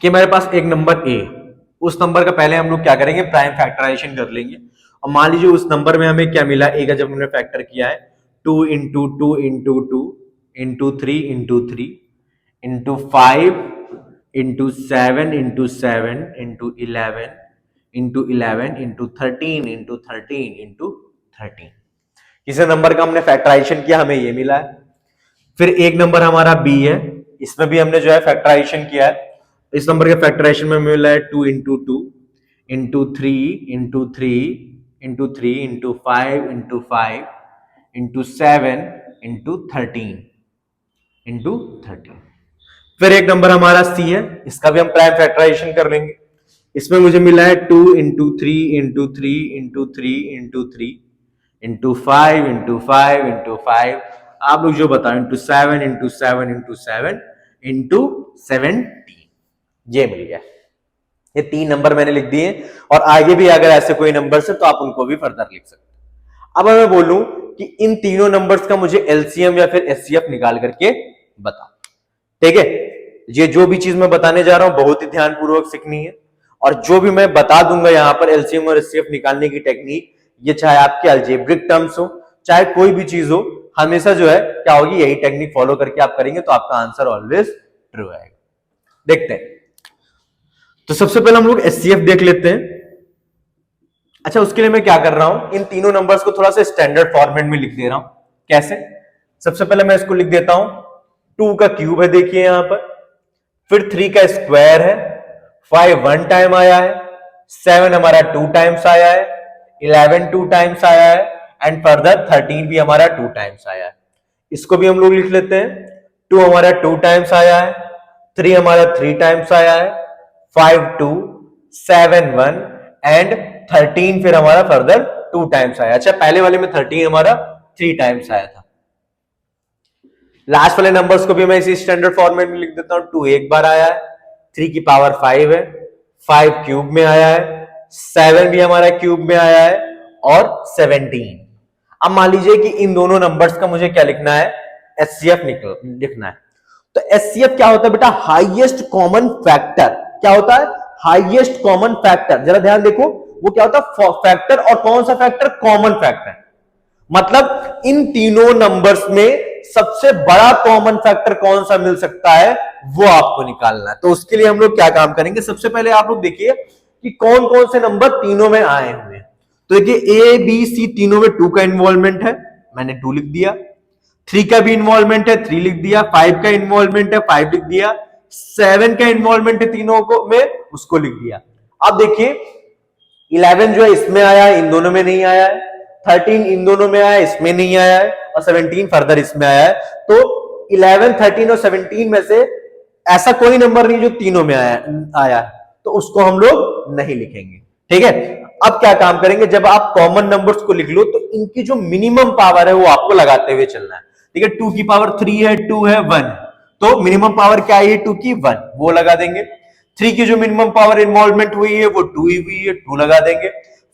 कि मेरे पास एक नंबर ए, उस नंबर का पहले हम लोग क्या करेंगे, प्राइम फैक्टराइजेशन कर लेंगे। और मान लीजिए उस नंबर में हमें क्या मिला, ए का जब हमने फैक्टर किया है 2 into 2 into 2 into 3 into 3 into 5 into 7 into 7 into 11 into 11 into 13 into 13 into 13। किसी नंबर का हमने फैक्टराइजेशन किया, हमें ये मिला है। फिर एक नंबर हमारा बी है, इसमें भी हमने जो है फैक्टराइजेशन किया है। इस नंबर के फैक्टराइजेशन में मिला है 2 into 2 into 3 into 3 into 3 into 5 into 5 into 7 into 13 into 13। फिर एक नंबर हमारा सी है, इसका भी हम प्राइम फैक्टराइजेशन कर लेंगे। इसमें मुझे मिला है 2 into 3 into 3 into 3 into 3 into 5 into 5 into 5, आप लोग जो बताओ, इंटू 7 इंटू 7 इंटू 7 इंटू 17, ये मिल गया। ये 3 नंबर मैंने लिख दिए, और आगे भी अगर ऐसे कोई नंबर है तो आप उनको भी फर्दर लिख सकते हैं। अब मैं बोलूं कि इन तीनों नंबर्स का मुझे एलसीएम या फिर एचसीएफ निकाल करके बता, ठीक है। ये जो भी चीज मैं बताने जा रहा हूं बहुत ही ध्यानपूर्वक सीखनी है, और जो भी मैं बता दूंगा यहां पर एलसीएम और एचसीएफ निकालने की टेक्निक, ये चाहे आपके अलजेब्रिक टर्म्स हो चाहे कोई भी चीज हो, हमेशा जो है क्या होगी, यही टेक्निक फॉलो करके आप करेंगे तो आपका आंसर ऑलवेज ट्रू आएगा। देखते हैं, तो सबसे पहले हम लोग एचसीएफ देख लेते हैं। अच्छा उसके लिए मैं क्या कर रहा हूं, इन तीनों नंबर्स को थोड़ा सा स्टैंडर्ड फॉर्मेट में लिख दे रहा हूं। कैसे, सबसे पहले मैं इसको लिख देता हूं, 2 का क्यूब है देखिए यहां पर, फिर 3 का स्क्वायर है, 5 1 टाइम आया है, 7 हमारा 2 टाइम्स आया है, 11 2 टाइम्स आया है, एंड फर्दर 13 भी हमारा 2 टाइम्स आया है। इसको भी हम लोग लिख लेते हैं, 2 हमारा 2 टाइम्स आया है, 3 हमारा 3 टाइम्स आया है, 5 2 7 1 एंड 13 फिर हमारा फर्दर 2 टाइम्स आया। अच्छा पहले वाले में 13 हमारा 3 टाइम्स आया था। लास्ट वाले नंबर्स को भी मैं इसी स्टैंडर्ड फॉर्मेट में लिख देता हूं, 2 एक बार आया है, 3 की पावर 5 है, 5 क्यूब में आया है, 7 भी हमारा क्यूब में आया है और 17। अब मान लीजिए कि इन दोनों नंबर्स का मुझे क्या लिखना है, एचसीएफ लिखना है। तो एचसीएफ क्या होता है बेटा, हाईएस्ट कॉमन फैक्टर। क्या होता है, हाईएस्ट कॉमन फैक्टर। जरा ध्यान देखो वो क्या होता है, फैक्टर, और कौन सा फैक्टर, कॉमन फैक्टर। मतलब इन तीनों नंबर्स में सबसे बड़ा कॉमन फैक्टर कौन सा मिल सकता है वो आपको निकालना है। तो उसके लिए हम लोग क्या काम करेंगे, सबसे पहले आप लोग देखिए कि कौन कौन से नंबर तीनों में आए हुए हैं। तो देखिए ए बी सी तीनों में 2 का इन्वॉल्वमेंट है, मैंने 2 लिख दिया। 3 का भी इन्वॉल्वमेंट है, 3 लिख दिया। 5 का इन्वॉल्वमेंट है, 5 लिख दिया। 7 का इन्वॉल्वमेंट है तीनों को में, उसको लिख दिया। अब देखिए 11 जो है इसमें आया है, इन दोनों में नहीं आया है। 13 इन दोनों में आया है, इसमें नहीं आया है। और 17 फर्दर इसमें आया है। तो 11, 13 और 17 में से ऐसा कोई नंबर नहीं जो तीनों में आया है, तो उसको हम लोग नहीं लिखेंगे। ठीक है, अब क्या काम करेंगे, जब आप कॉमन नंबर्स को लिख लो तो इनकी जो मिनिमम पावर है वो आपको लगाते हुए चलना है। ठीक है, 2 की पावर 3 है, 2 है, 1, तो मिनिमम पावर क्या है 2 की, 1, वो लगा देंगे। 3 की जो मिनिमम पावर इन्वॉल्वमेंट हुई है वो 2 ही हुई है, 2 लगा देंगे।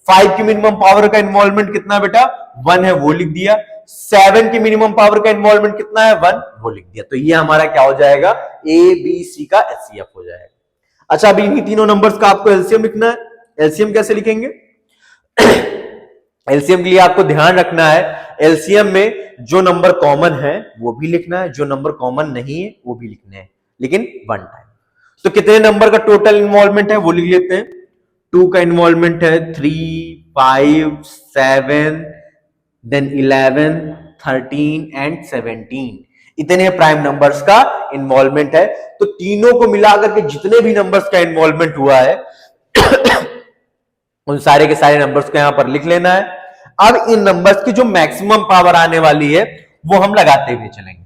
5 की मिनिमम पावर का इन्वॉल्वमेंट कितना बेटा, 1 है, वो लिख दिया। 7 की मिनिमम पावर का इन्वॉल्वमेंट कितना है, 1, वो लिख दिया। तो ये हमारा क्या हो जाएगा, ए बी सी का एचसीएफ हो जाएगा। अच्छा, अभी इन्हीं तीनों नंबर्स का आपको एलसीएम लिखना है। एलसीएम कैसे लिखेंगे, एलसीएम के लिए आपको ध्यान रखना है, एलसीएम में जो नंबर कॉमन है वो भी लिखना है, जो नंबर कॉमन नहीं है वो भी लिखने हैं, लेकिन 1 टाइम। तो कितने नंबर का टोटल इन्वॉल्वमेंट है वो लिख लेते हैं। 2 का इन्वॉल्वमेंट है, 3, 5, 7, देन 11, 13 एंड 17। इतने प्राइम नंबर्स का इन्वॉल्वमेंट है। तो तीनों को मिलाकर के जितने भी नंबर्स का इन्वॉल्वमेंट हुआ है उन सारे के सारे नंबर्स को यहां पर लिख लेना है। अब इन नंबर्स की जो मैक्सिमम पावर आने वाली है वो हम लगाते हुए चलेंगे।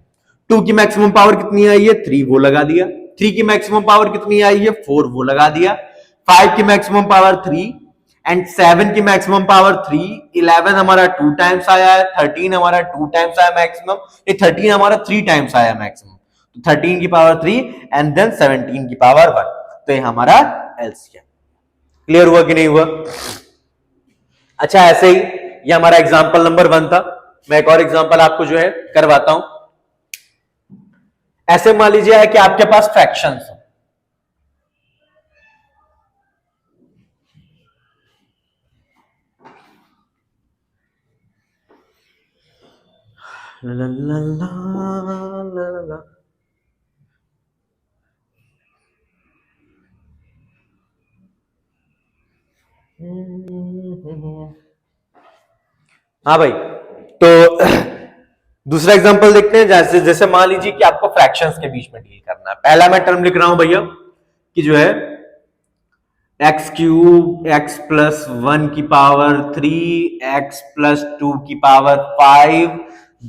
2 की मैक्सिमम पावर कितनी आई है, 3, वो लगा दिया। 3 की मैक्सिमम पावर कितनी आई है, 4, वो लगा दिया। 5 की मैक्सिमम पावर 3 एंड 7 की मैक्सिमम पावर 3। 11 हमारा 2 टाइम्स आया है, 13 हमारा 2 टाइम्स आया मैक्सिमम, ये 13 हमारा 3 टाइम्स आया मैक्सिमम। तो 13 की पावर 3 एंड देन 17 की पावर 1। तो ये हमारा एलसीएम। क्लियर हुआ कि नहीं हुआ? अच्छा, ऐसे ही ये हमारा एग्जांपल नंबर 1 था। मैं एक और एग्जांपल आपको जो है करवाता हूं। ऐसे मान लीजिए है कि आपके पास फ्रैक्शंस है, ला ला ला ला ला। हाँ भाई, तो दूसरा एग्जांपल देखते हैं। जैसे जैसे मान लीजिए कि आपको फ्रैक्शंस के बीच में डील करना है। पहला मैं टर्म लिख रहा हूं भैया कि जो है एक्स क्यूब एक्स प्लस 1 की पावर 3, एक्स प्लस 2 की पावर 5,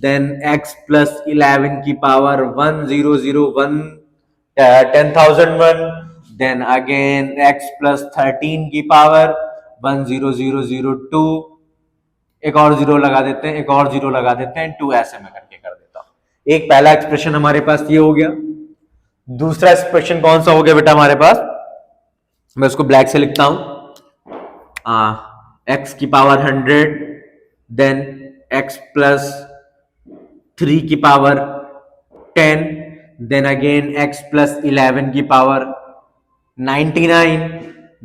देन एक्स प्लस 11 की power 1001, 10,001, then again x plus 13 की पावर 10002। एक और जीरो लगा देते हैं, एक और जीरो लगा देते हैं, 2 ऐसे में करके कर देता हूं। एक पहला एक्सप्रेशन हमारे पास ये हो गया। दूसरा एक्सप्रेशन कौन सा हो गया बेटा हमारे पास, मैं उसको ब्लैक से लिखता हूं। एक्स की पावर 100, देन एक्स प्लस 3 की power 10, then again x plus 11 की power 99,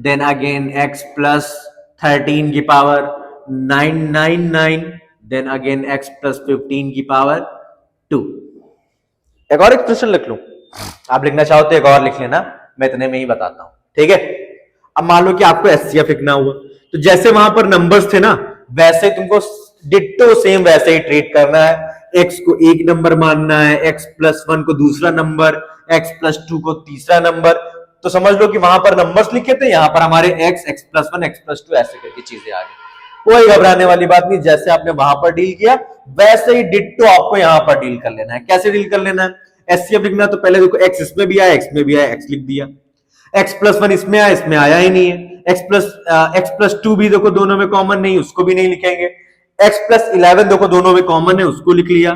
then again x plus 13 की power 999, then again x plus 15 की पावर 2। एक और एक्सप्रेशन लिख लूं, आप लिखना चाहो तो एक और लिख लेना, मैं इतने में ही बताता हूं। ठीक है, अब मान लो कि आपको एचसीएफ लिखना हुआ, तो जैसे वहां पर नंबर्स थे ना वैसे तुमको डिट्टो सेम वैसे ही ट्रीट करना है। x को एक नंबर मानना है, x प्लस 1 को दूसरा नंबर, x प्लस 2 को तीसरा नंबर। तो समझ लो कि वहां पर नंबर्स लिखे थे, यहां पर हमारे x प्लस 1, x प्लस 2 ऐसे करके चीजें आ गई। कोई घबराने वाली बात नहीं, जैसे आपने वहां पर डील किया वैसे ही डिट्टो आपको यहां पर डील कर लेना है। कैसे डील कर लेना है, एचसीएफ लिखना तो पहले देखो x इसमें भी आया, x में भी आया, x लिख दिया। x प्लस 1 इसमें आया, इसमें आया ही नहीं है। x प्लस 2 भी देखो दोनों में कॉमन नहीं, उसको भी नहीं लिखेंगे। x प्लस 11 देखो दोनों में कॉमन है, उसको लिख लिया।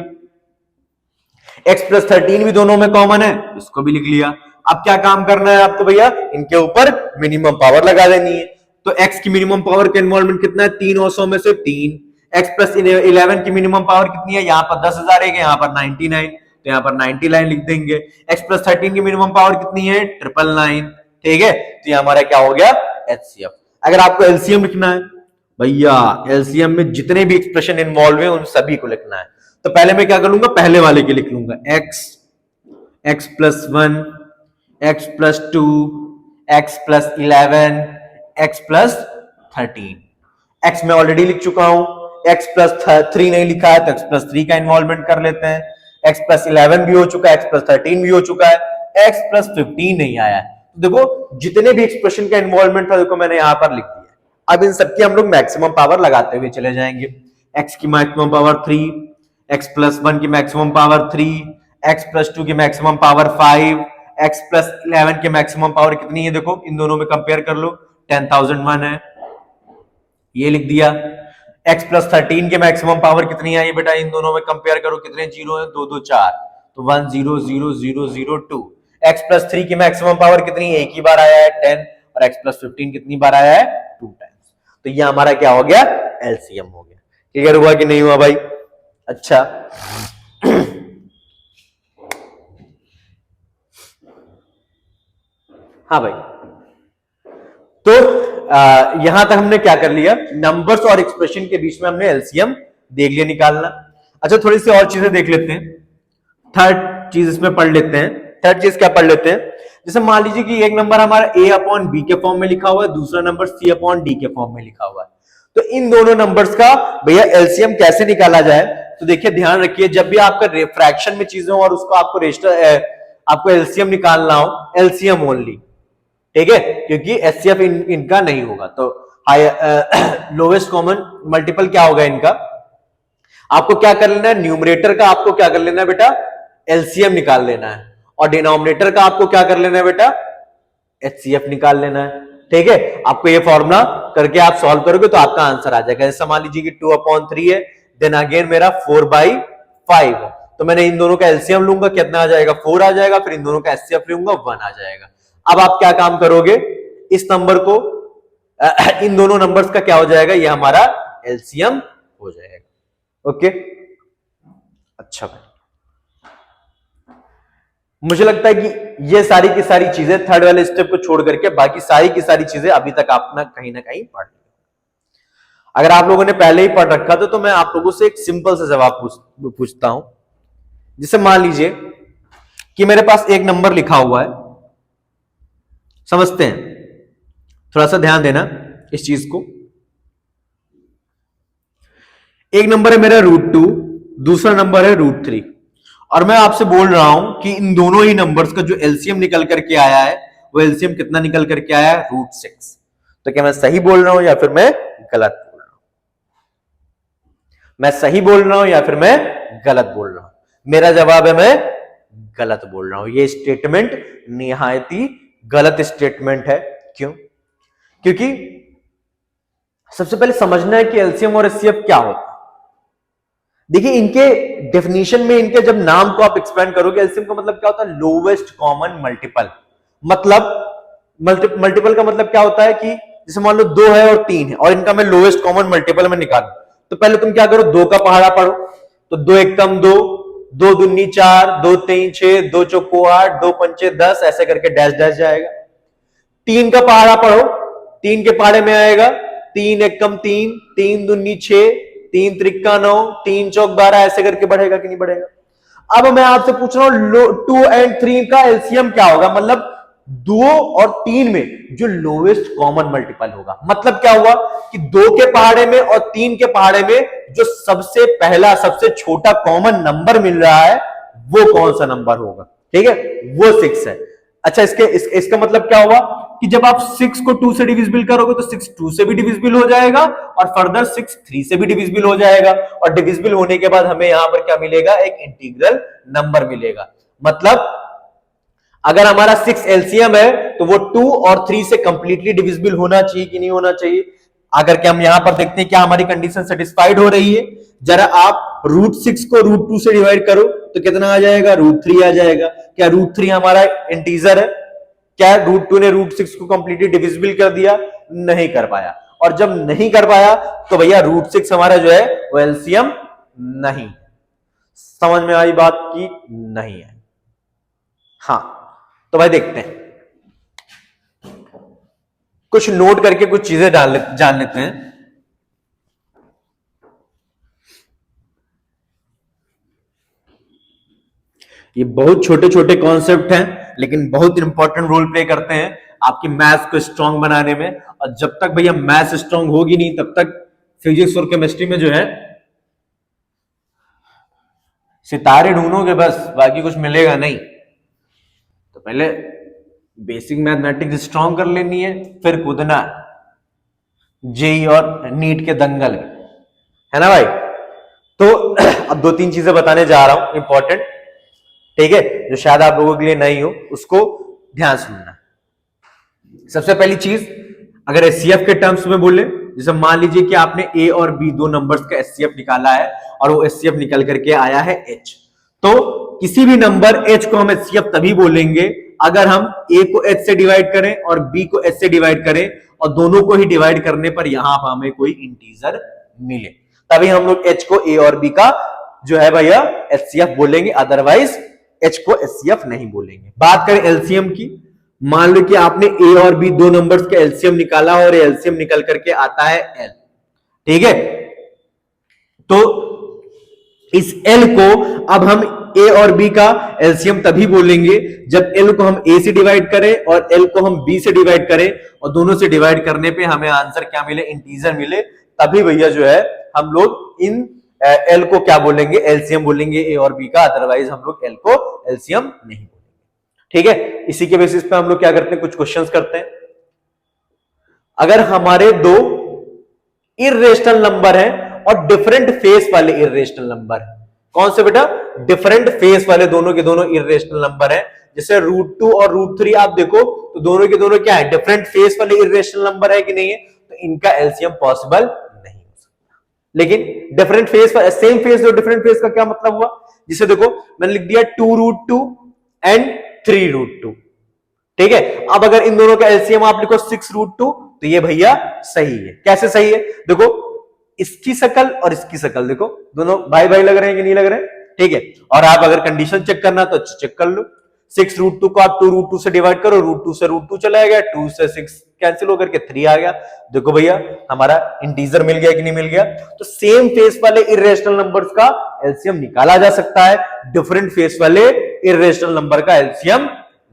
x प्लस 13 भी दोनों में कॉमन है, उसको भी लिख लिया। अब क्या काम करना है आपको भैया, इनके ऊपर मिनिमम पावर लगा देनी है। तो x की मिनिमम पावर का इन्वॉल्वमेंट कितना है, 3 और 100 में से 3। x प्लस 11 की मिनिमम पावर कितनी है, यहाँ पर 10,000 है, यहाँ पर 99, तो यहाँ पर 99 लिख देंगे। x प्लस 13 की मिनिमम पावर कितनी है, 999, ठीक है। तो ये हमारा क्या हो गया, एचसीएफ। अगर आपको एलसीएम लिखना है भैया, एलसीएम में जितने भी एक्सप्रेशन इन्वॉल्व है उन सभी को लिखना है। तो पहले मैं क्या करूंगा, पहले वाले के लिख लूंगा, x plus 1, x plus 2, x plus 11, x plus 13। x में ऑलरेडी लिख चुका हूं, x प्लस 3 नहीं लिखा है तो x प्लस 3 का इन्वॉल्वमेंट कर लेते हैं। x प्लस 11 भी हो चुका है, x प्लस 13 भी हो चुका है, x प्लस 15 नहीं आया है। तो देखो जितने भी एक्सप्रेशन का इन्वॉल्वमेंट था देखो मैंने यहां पर लिख दिया। अब इन सबकी हम लोग मैक्सिमम पावर लगाते हुए चले जाएंगे। x की मैक्सिमम पावर 3, x प्लस 1 की मैक्सिमम पावर 3, x प्लस 2 की मैक्सिमम पावर 5, x प्लस 11 की मैक्सिमम पावर कितनी है, देखो इन दोनों में कंपेयर कर लो, 10,001 है, ये लिख दिया। x प्लस 13 की मैक्सिमम पावर कितनी आई बेटा, इन दोनों में कंपेयर करो, कितने जीरो है, 2 2 4, तो 1 0 0 0 0 2। x प्लस 3 की मैक्सिमम पावर कितनी, एक ही बार आया है 10, और x प्लस 15 कितनी बार आया है, 2 टाइम्स। तो ये हमारा क्या हो गया, एलसीएम हो गया। क्लियर हुआ कि नहीं हुआ भाई? अच्छा हाँ भाई, तो यहां तक हमने क्या कर लिया, नंबर्स और एक्सप्रेशन के बीच में हमने एलसीएम देख लिया निकालना। अच्छा थोड़ी सी और चीजें देख लेते हैं, थर्ड चीज इसमें पढ़ लेते हैं। थर्ड चीज क्या पढ़ लेते हैं, जैसे मान लीजिए कि एक नंबर हमारा a अपॉन बी के फॉर्म में लिखा हुआ है, दूसरा नंबर c अपॉन डी के फॉर्म में लिखा हुआ है। तो इन दोनों नंबर्स का भैया एलसीएम कैसे निकाला जाए, तो देखिए ध्यान रखिए, जब भी आपका फ्रैक्शन में चीजें हो और उसको आपको एलसीएम निकालना हो, एलसीएम ओनली, ठीक है, क्योंकि एचसीएफ इनका नहीं होगा। तो लोवेस्ट कॉमन मल्टीपल क्या होगा इनका, आपको क्या कर लेना है, न्यूमरेटर का आपको क्या कर लेना है बेटा, एलसीएम निकाल लेना है, और डिनोमिनेटर का आपको क्या कर लेना है बेटा, एचसीएफ निकाल लेना है। ठीक है, आपको ये फॉर्मूला करके आप सॉल्व करोगे तो आपका आंसर आ जाएगा। जैसे मान लीजिए कि 2/3 है, देन अगेन मेरा 4/5 है, तो मैंने इन दोनों का एलसीएम लूंगा, कितना आ जाएगा, 4 आ जाएगा, फिर इन दोनों का एचसीएफ लूंगा, 1 आ जाएगा। अब आप क्या काम करोगे, इस नंबर को इन दोनों नंबर्स का क्या हो जाएगा, ये हमारा एलसीएम हो जाएगा। ओके, अच्छा भाई, मुझे लगता है कि ये सारी की सारी चीजें थर्ड वाले स्टेप को छोड़ करके बाकी सारी की सारी चीजें अभी तक आपने कहीं ना कहीं पढ़ ली। अगर आप लोगों ने पहले ही पढ़ रखा था तो मैं आप लोगों से एक सिंपल सा जवाब पूछता हूं। जैसे मान लीजिए कि मेरे पास एक नंबर लिखा हुआ है, समझते हैं, थोड़ा सा ध्यान देना इस चीज को। एक नंबर है मेरा √2, दूसरा नंबर है √3, और मैं आपसे बोल रहा हूं कि इन दोनों ही नंबर्स का जो एलसीएम निकल करके आया है वो एलसीएम कितना निकल करके आया है, √6। तो क्या मैं सही बोल रहा हूं या फिर मैं गलत बोल रहा हूं, मैं सही बोल रहा हूं या फिर मैं गलत बोल रहा हूं? मेरा जवाब है मैं गलत बोल रहा हूं। ये स्टेटमेंट निहायत ही गलत स्टेटमेंट है। क्यों? क्योंकि सबसे पहले समझना है कि एलसीएम और एचसीएफ क्या होता है। देखिए इनके डेफिनेशन में, इनके जब नाम को आप एक्सपेंड करोगे, एलसीएम का मतलब क्या होता है, लोवेस्ट कॉमन मल्टीपल। मतलब मल्टीपल का मतलब क्या होता है कि जैसे मान लो 2 है और 3 है और इनका मैं लोवेस्ट कॉमन मल्टीपल में निकालूं, तो पहले तुम क्या करो, 2 का पहाड़ा पढ़ो, तो 2 एकम 2, 2 दूनी 4, 2 3 6, 2 चौको 8, 2 पंचे 10, ऐसे करके डैश डैश जाएगा। 3 का पहाड़ा पढ़ो, 3 के पहाड़े में आएगा 3 एकम 3, 3 दूनी 6, 3 त्रिक्का 9, 3 चौक 12, ऐसे करके बढ़ेगा कि नहीं बढ़ेगा? अब मैं आपसे पूछ रहा हूं 2 और 3 का एलसीएम क्या होगा, मतलब 2 और 3 में जो लोवेस्ट कॉमन मल्टीपल होगा। मतलब क्या हुआ कि 2 के पहाड़े में और 3 के पहाड़े में जो सबसे पहला सबसे छोटा कॉमन नंबर मिल रहा है वो कौन सा नंबर होगा? ठीक है, वो 6 है। अच्छा, इसका मतलब क्या हुआ कि जब आप 6 को 2 से डिविजिबल करोगे तो 6 2 से भी डिविजिबल हो जाएगा और फर्दर 6 3 से भी डिविजिबल हो जाएगा, और डिविजिबल होने के बाद हमें यहां पर क्या मिलेगा, एक इंटीग्रल नंबर मिलेगा। मतलब अगर हमारा 6 एलसीएम है तो वो 2 और 3 से कंप्लीटली डिविजिबल होना चाहिए कि नहीं होना चाहिए? अगर क्या हम यहां पर देखते हैं क्या हमारी कंडीशन सेटिस्फाइड हो रही है, जरा आप √6 को √2 से डिवाइड करो तो कितना आ जाएगा, √3 आ जाएगा। क्या √3 हमारा इंटीजर है? क्या √2 ने √6 को कंप्लीटली डिविजिबल कर दिया? नहीं कर पाया। और जब नहीं कर पाया तो भैया √6 हमारा जो है वो एलसीएम नहीं। समझ में आई बात की नहीं है? हाँ, तो भाई देखते हैं, कुछ नोट करके कुछ चीजें जान लेते हैं। ये बहुत छोटे छोटे कॉन्सेप्ट हैं लेकिन बहुत इंपॉर्टेंट रोल प्ले करते हैं आपकी मैथ्स को स्ट्रांग बनाने में। और जब तक भैया मैथ्स स्ट्रांग होगी नहीं तब तक फिजिक्स और केमिस्ट्री में जो है सितारे ढूंढोगे बस, बाकी कुछ मिलेगा नहीं। तो पहले बेसिक मैथमेटिक्स स्ट्रांग कर लेनी है, फिर कूदना जेई और नीट के दंगल में, है ना भाई? तो अब 2-3 चीजें बताने जा रहा हूं इंपॉर्टेंट, ठीक है, जो शायद आप लोगों के लिए नहीं हो, उसको ध्यान सुनना। सबसे पहली चीज, अगर एचसीएफ के टर्म्स में बोले, जैसे मान लीजिए कि आपने ए और बी दो नंबर्स का एचसीएफ निकाला है और वो एचसीएफ निकल करके आया है एच, तो किसी भी नंबर एच को हम एचसीएफ तभी बोलेंगे अगर हम ए को एच से डिवाइड करें और बी को एच से डिवाइड करें और दोनों को ही डिवाइड करने पर यहां पर हमें कोई इंटीजर मिले, तभी हम लोग एच को ए और बी का जो है भैया एचसीएफ बोलेंगे, अदरवाइज एच को एचसीएफ नहीं बोलेंगे। बात करें एलसीएम की, मान लो कि आपने ए और बी दो नंबर्स का एलसीएम निकाला और एलसीएम निकल करके आता है एल, ठीक है? तो इस एल को अब हम ए और बी का एलसीएम तभी बोलेंगे जब एल को हम ए से डिवाइड करें और एल को हम बी से डिवाइड करें और दोनों से डिवाइड करने पे हमें आंसर क्या मिले, इंटीजर मिले, तभी भैया जो है हम लोग इन एल को क्या बोलेंगे, एलसीएम बोलेंगे ए और बी का, अदरवाइज हम लोग एल को एलसीएम नहीं बोलेंगे, ठीक है? इसी के बेसिस पे हम लोग क्या करते हैं, कुछ क्वेश्चंस करते हैं। अगर हमारे दो इर्रेशनल नंबर हैं और डिफरेंट फेस वाले इर्रेशनल नंबर हैं, कौन से बेटा? डिफरेंट फेस वाले दोनों के दोनों इर्रेशनल नंबर हैं, जैसे √2 और √3 आप देखो तो दोनों के दोनों क्या है, डिफरेंट फेस वाले इर्रेशनल नंबर है कि नहीं है? तो इनका एलसीएम पॉसिबल नहीं हो सकता। लेकिन डिफरेंट फेस, सेम फेस और डिफरेंट फेस का क्या मतलब हुआ? जिसे देखो मैंने लिख दिया 2√2 एंड 3√2, ठीक है? अब अगर इन दोनों का एलसीएम आप लिखो 6√2 तो ये भैया सही है। कैसे सही है? देखो इसकी शकल और इसकी शकल देखो, दोनों भाई भाई लग रहे हैं कि नहीं लग रहे हैं, ठीक है? और आप अगर कंडीशन चेक करना तो चेक कर लो, 6√2 को आप 2√2 से डिवाइड करो, √2 से √2 चला गया, 2 से 6 कैंसिल होकर के 3 आ गया। देखो भैया हमारा इंटीजर मिल गया कि नहीं मिल गया? तो सेम फेस वाले इर्रेशनल नंबर्स का एलसीएम निकाला जा सकता है, डिफरेंट फेस वाले इर्रेशनल नंबर का एलसीएम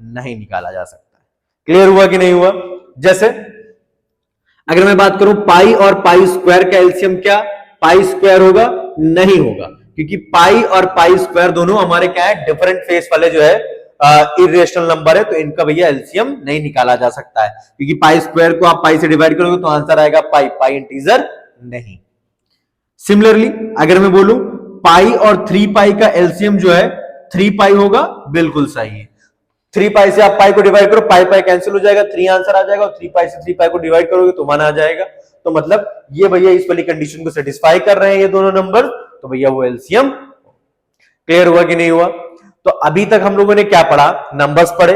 नहीं निकाला जा सकता है। क्लियर हुआ कि नहीं हुआ? जैसे अगर मैं बात करूं पाई और पाई स्क्वायर का एलसीएम क्या पाई स्क्वायर होगा? नहीं होगा, क्योंकि पाई और पाई स्क्वायर दोनों हमारे क्या है, डिफरेंट फेस वाले जो है इर्रेशनल नंबर है, तो इनका भैया एलसीएम नहीं निकाला जा सकता है, क्योंकि पाई स्क्वायर को आप पाई से डिवाइड करोगे तो आंसर आएगा पाई, पाई इंटीजर नहीं। सिमिलरली अगर मैं बोलूं पाई और 3 पाई का एलसीएम जो है 3 पाई होगा, बिल्कुल सही है। 3 पाई से आप पाई को डिवाइड करो, पाई पाई कैंसिल हो जाएगा, 3 आंसर आ जाएगा, और 3 पाई से 3 पाई को डिवाइड करोगे तो 1 आ जाएगा। तो मतलब ये भैया इस वाली कंडीशन को सेटिस्फाई कर रहे हैं ये दोनों नंबर, तो भैया वो एलसीएम। क्लियर हुआ कि नहीं हुआ? तो अभी तक हम लोगों ने क्या पढ़ा? नंबर्स पढ़े।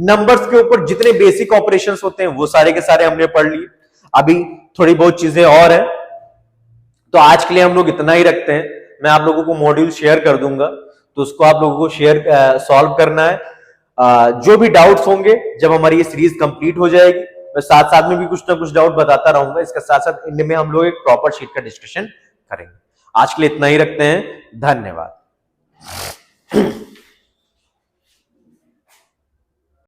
नंबर्स के ऊपर जितने बेसिक ऑपरेशंस होते हैं वो सारे के सारे हमने पढ़ लिए। अभी थोड़ी बहुत चीजें और हैं, तो आज के लिए हम लोग इतना ही रखते हैं। मैं आप लोगों को मॉड्यूल शेयर कर दूंगा, तो उसको आप लोगों को शेयर सॉल्व करना है। जो भी डाउट्स होंगे जब हमारी ये सीरीज कंप्लीट हो जाएगी, मैं साथ साथ में भी कुछ ना कुछ डाउट बताता रहूंगा। इसके साथ साथ इनमें हम लोग एक प्रॉपर शीट का डिस्कशन करेंगे। आज के लिए इतना ही रखते हैं, धन्यवाद।